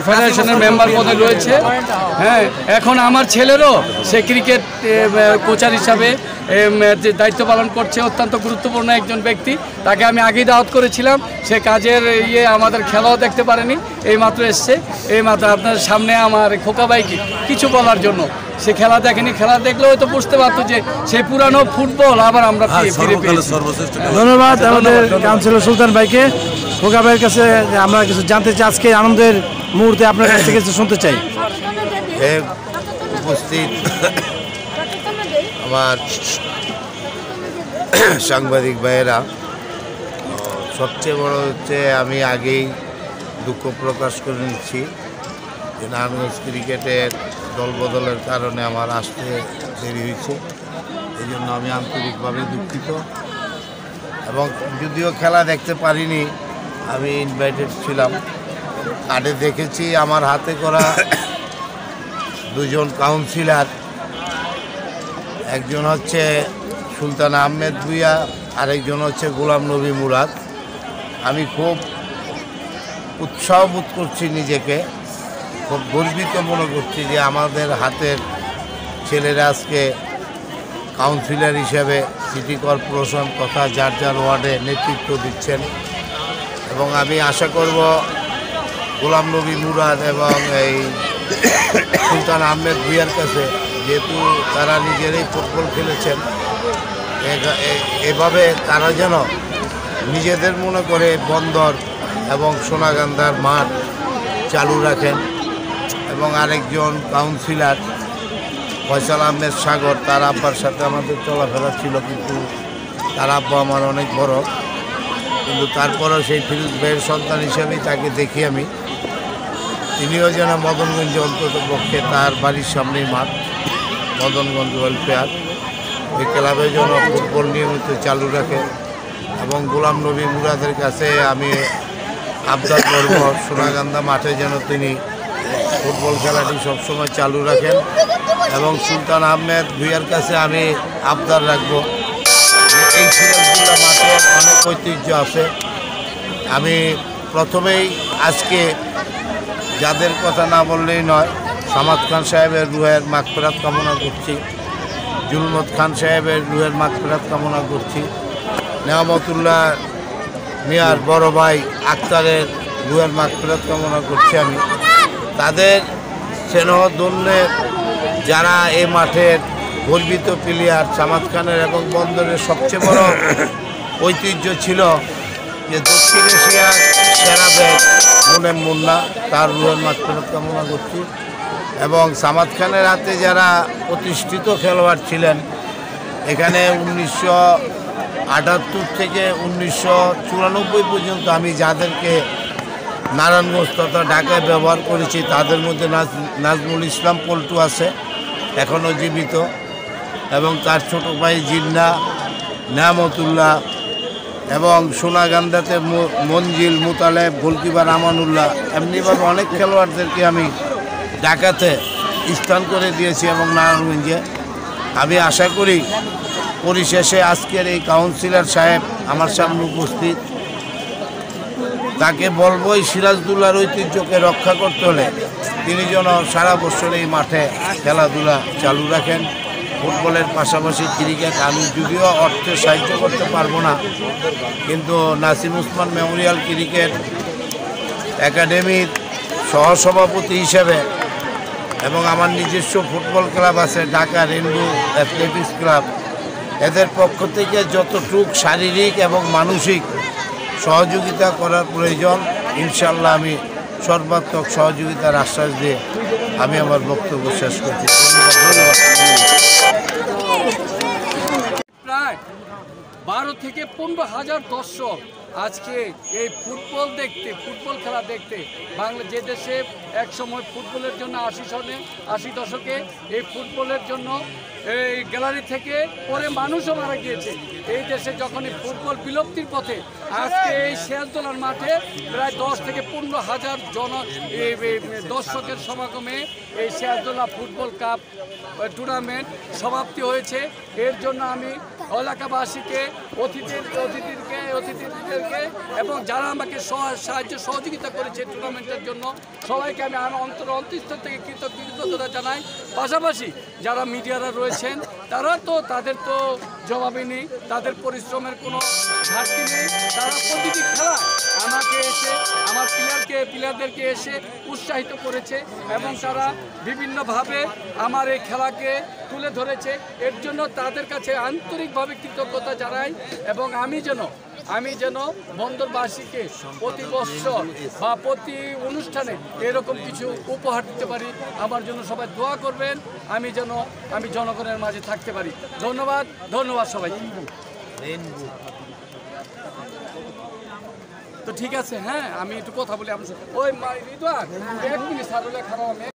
ফেডারেশনের মেম্বার পদে রয়েছে। হ্যাঁ, এখন আমার ছেলেরও সে ক্রিকেট কোচার হিসাবে দায়িত্ব পালন করছে। অত্যন্ত গুরুত্বপূর্ণ একজন ব্যক্তি, তাকে আমি আগেই দাওয়াত করেছিলাম। সে কাজের আমাদের খেলাও দেখতে পারেনি, এইমাত্র এসছে। এইমাত্র আপনার সামনে আমার খোকা ভাইকে কিছু বলার জন্য, সে খেলা দেখেনি, খেলা দেখলেও হয়তো বুঝতে পারতো যে সেই পুরানো ফুটবল আবার আমরা ফিরে পেয়েছি। ধন্যবাদ আমাদের কাউন্সিলর সুলতান ভাইকে। খোকা ভাইয়ের কাছে আমরা কিছু জানতে চাই, আজকে আনন্দের মুহূর্তে আপনার কাছ থেকে কিছু শুনতে চাই। উপস্থিত আমার সাংবাদিক ভাইয়েরা, সবচেয়ে বড় হচ্ছে আমি আগেই দুঃখ প্রকাশ করে নিচ্ছি যে নারায়ণগঞ্জ ক্রিকেটের দলবদলের কারণে আমার আসতে দেরি হয়েছে। এই জন্য আমি আন্তরিকভাবে দুঃখিত। এবং যদিও খেলা দেখতে পারিনি, আমি ইনভাইটেড ছিলাম। কার্ডে দেখেছি আমার হাতে করা দুজন কাউন্সিলর, একজন হচ্ছে সুলতান আহমেদ ভুঁইয়া, আরেকজন হচ্ছে গোলাম নবী মুরাদ। আমি খুব উৎসাহ বোধ করছি, নিজেকে খুব গর্বিত মনে করছি যে আমাদের হাতের ছেলেরা আজকে কাউন্সিলর হিসেবে সিটি কর্পোরেশন তথা যার যার ওয়ার্ডে নেতৃত্ব দিচ্ছেন। এবং আমি আশা করব গোলাম নবী মুরাদ এবং এই সুলতান আহমেদ ভুঁইয়ার কাছে, যেহেতু তারা নিজেরাই ফুটবল খেলেছেন, এভাবে তারা যেন নিজেদের মনে করে বন্দর এবং সোনাগান্ধার মাঠ চালু রাখেন। এবং আরেকজন কাউন্সিলর ফয়সাল আহমেদ সাগর, তার আব্বার সাথে আমাদের চলাফেরা ছিল, কিন্তু তার আব্বা আমার অনেক বড়, কিন্তু তারপরেও সেই ফিরোজ ভাইয়ের সন্তান হিসেবেই তাকে দেখি আমি। তিনিও যেন মদনগঞ্জে অন্তত পক্ষে তার বাড়ির সামনেই মাঠ, মদনগঞ্জ ওয়েলফেয়ার, ওই ক্লাবে যেন ফুটবল নিয়মিত চালু রাখে। এবং গোলাম নবী মুরাদের কাছে আমি আবদার করব সোনাগান্ধা মাঠে যেন তিনি ফুটবল খেলাটি সবসময় চালু রাখেন। এবং সুলতান আহমেদ ভুঁইয়ার কাছে আমি আবদার রাখবো এই সিরাজগঞ্জ মাঠে অনেক ঐতিহ্য আছে। আমি প্রথমেই আজকে যাদের কথা না বললেই নয়, সামাদ খান সাহেবের রুহের মাগফিরাত কামনা করছি, জুলমত খান সাহেবের রুহের মাগফিরাত কামনা করছি, নেয়ামতুল্লাহ মিয়ার বড় ভাই আক্তারের রুহের মাগফিরাত কামনা করছি। আমি তাদের স্নেহ দন্যে যারা এই মাঠের গর্বিত প্লেয়ার, সামাদ খানের এবং বন্দরের সবচেয়ে বড় ঐতিহ্য ছিল যে দক্ষিণ এশিয়ার সেরা ব্যাগ মুনেম মুন্না, তার রুহের মাগফিরাত কামনা করছি। এবং সামাদ খানের হাতে যারা প্রতিষ্ঠিত খেলোয়াড় ছিলেন, এখানে 1978 থেকে 1994 পর্যন্ত আমি যাদেরকে নারায়ণগঞ্জ তথা ঢাকায় ব্যবহার করেছি, তাদের মধ্যে নাজমুল ইসলাম পল্টু আছে, এখনও জীবিত, এবং তার ছোট ভাই জিন্না, নেয়ামতুল্লাহ, এবং সোনাগান্ধাতে মঞ্জিল, মুতালেব, গোলকিপার আমানুল্লাহ, এমনিভাবে অনেক খেলোয়াড়দেরকে আমি ঢাকাতে স্থান করে দিয়েছি এবং নারায়ণগঞ্জে। আমি আশা করি পরিশেষে আজকের এই কাউন্সিলর সাহেব আমার সামনে উপস্থিত, তাকে বলবো এই সিরাজদৌলার ঐতিহ্যকে রক্ষা করতে হলে তিনি যেন সারা বছর এই মাঠে খেলাধুলা চালু রাখেন। ফুটবলের পাশাপাশি ক্রিকেট, আমি যদিও অর্থে সাহায্য করতে পারবো না, কিন্তু নাসিম উসমান মেমোরিয়াল ক্রিকেট একাডেমির সহসভাপতি হিসেবে এবং আমার নিজস্ব ফুটবল ক্লাব আছে ঢাকা রেনবো অ্যাথলেটিক্স ক্লাব, এদের পক্ষ থেকে যতটুক শারীরিক এবং মানসিক সহযোগিতা করার প্রয়োজন, ইনশাল্লাহ আমি সর্বাত্মক সহযোগিতার আশ্বাস দিয়ে আমি আমার বক্তব্য শেষ করছি। প্রায় 12 থেকে 15 হাজার দর্শক আজকে এই ফুটবল দেখতে, ফুটবল খেলা দেখতে যে দেশে এক সময় ফুটবলের জন্য 80 দশকে এই ফুটবলের জন্য এই গ্যালারি থেকে পরে মানুষও মারা গিয়েছে। এই দেশে যখন এই ফুটবল বিলুপ্তির পথে, আজকে এই শেয়ালতলার মাঠে প্রায় 10 থেকে 15 হাজার দর্শকের সমাগমে এই শেয়ালতলা ফুটবল কাপ টুর্নামেন্ট সমাপ্তি হয়েছে। এর জন্য আমি এলাকাবাসীকে, অতিথিদেরকে এবং যারা আমাকে সাহায্য সহযোগিতা করেছে টুর্নামেন্টের জন্য সবাইকে আমি অন্তঃস্থল থেকে কৃতজ্ঞতা জানাই। পাশাপাশি যারা মিডিয়ারা রয়েছেন তাদের তো জবাবই নেই, তাদের পরিশ্রমের কোনো ঘাটতি নেই। তারা প্রতিটি খেলা আমাকে এসে, আমার প্লেয়ারদেরকে এসে উৎসাহিত করেছে এবং তারা বিভিন্নভাবে আমার এই খেলাকে তুলে ধরেছে। এর জন্য তাদের কাছে আন্তরিকভাবে কৃতজ্ঞতা জানাই এবং আমি যেন বন্দরবাসীকে প্রতি বৎসর বা প্রতি অনুষ্ঠানে এরকম কিছু উপহার দিতে পারি। আমার জন্য সবাই দোয়া করবেন, আমি জনগণের মাঝে থাকতে পারি। ধন্যবাদ সবাই। তো ঠিক আছে, হ্যাঁ আমি একটু কথা বলি। ওই রিদওয়ান, 1 মিনিট খারাপ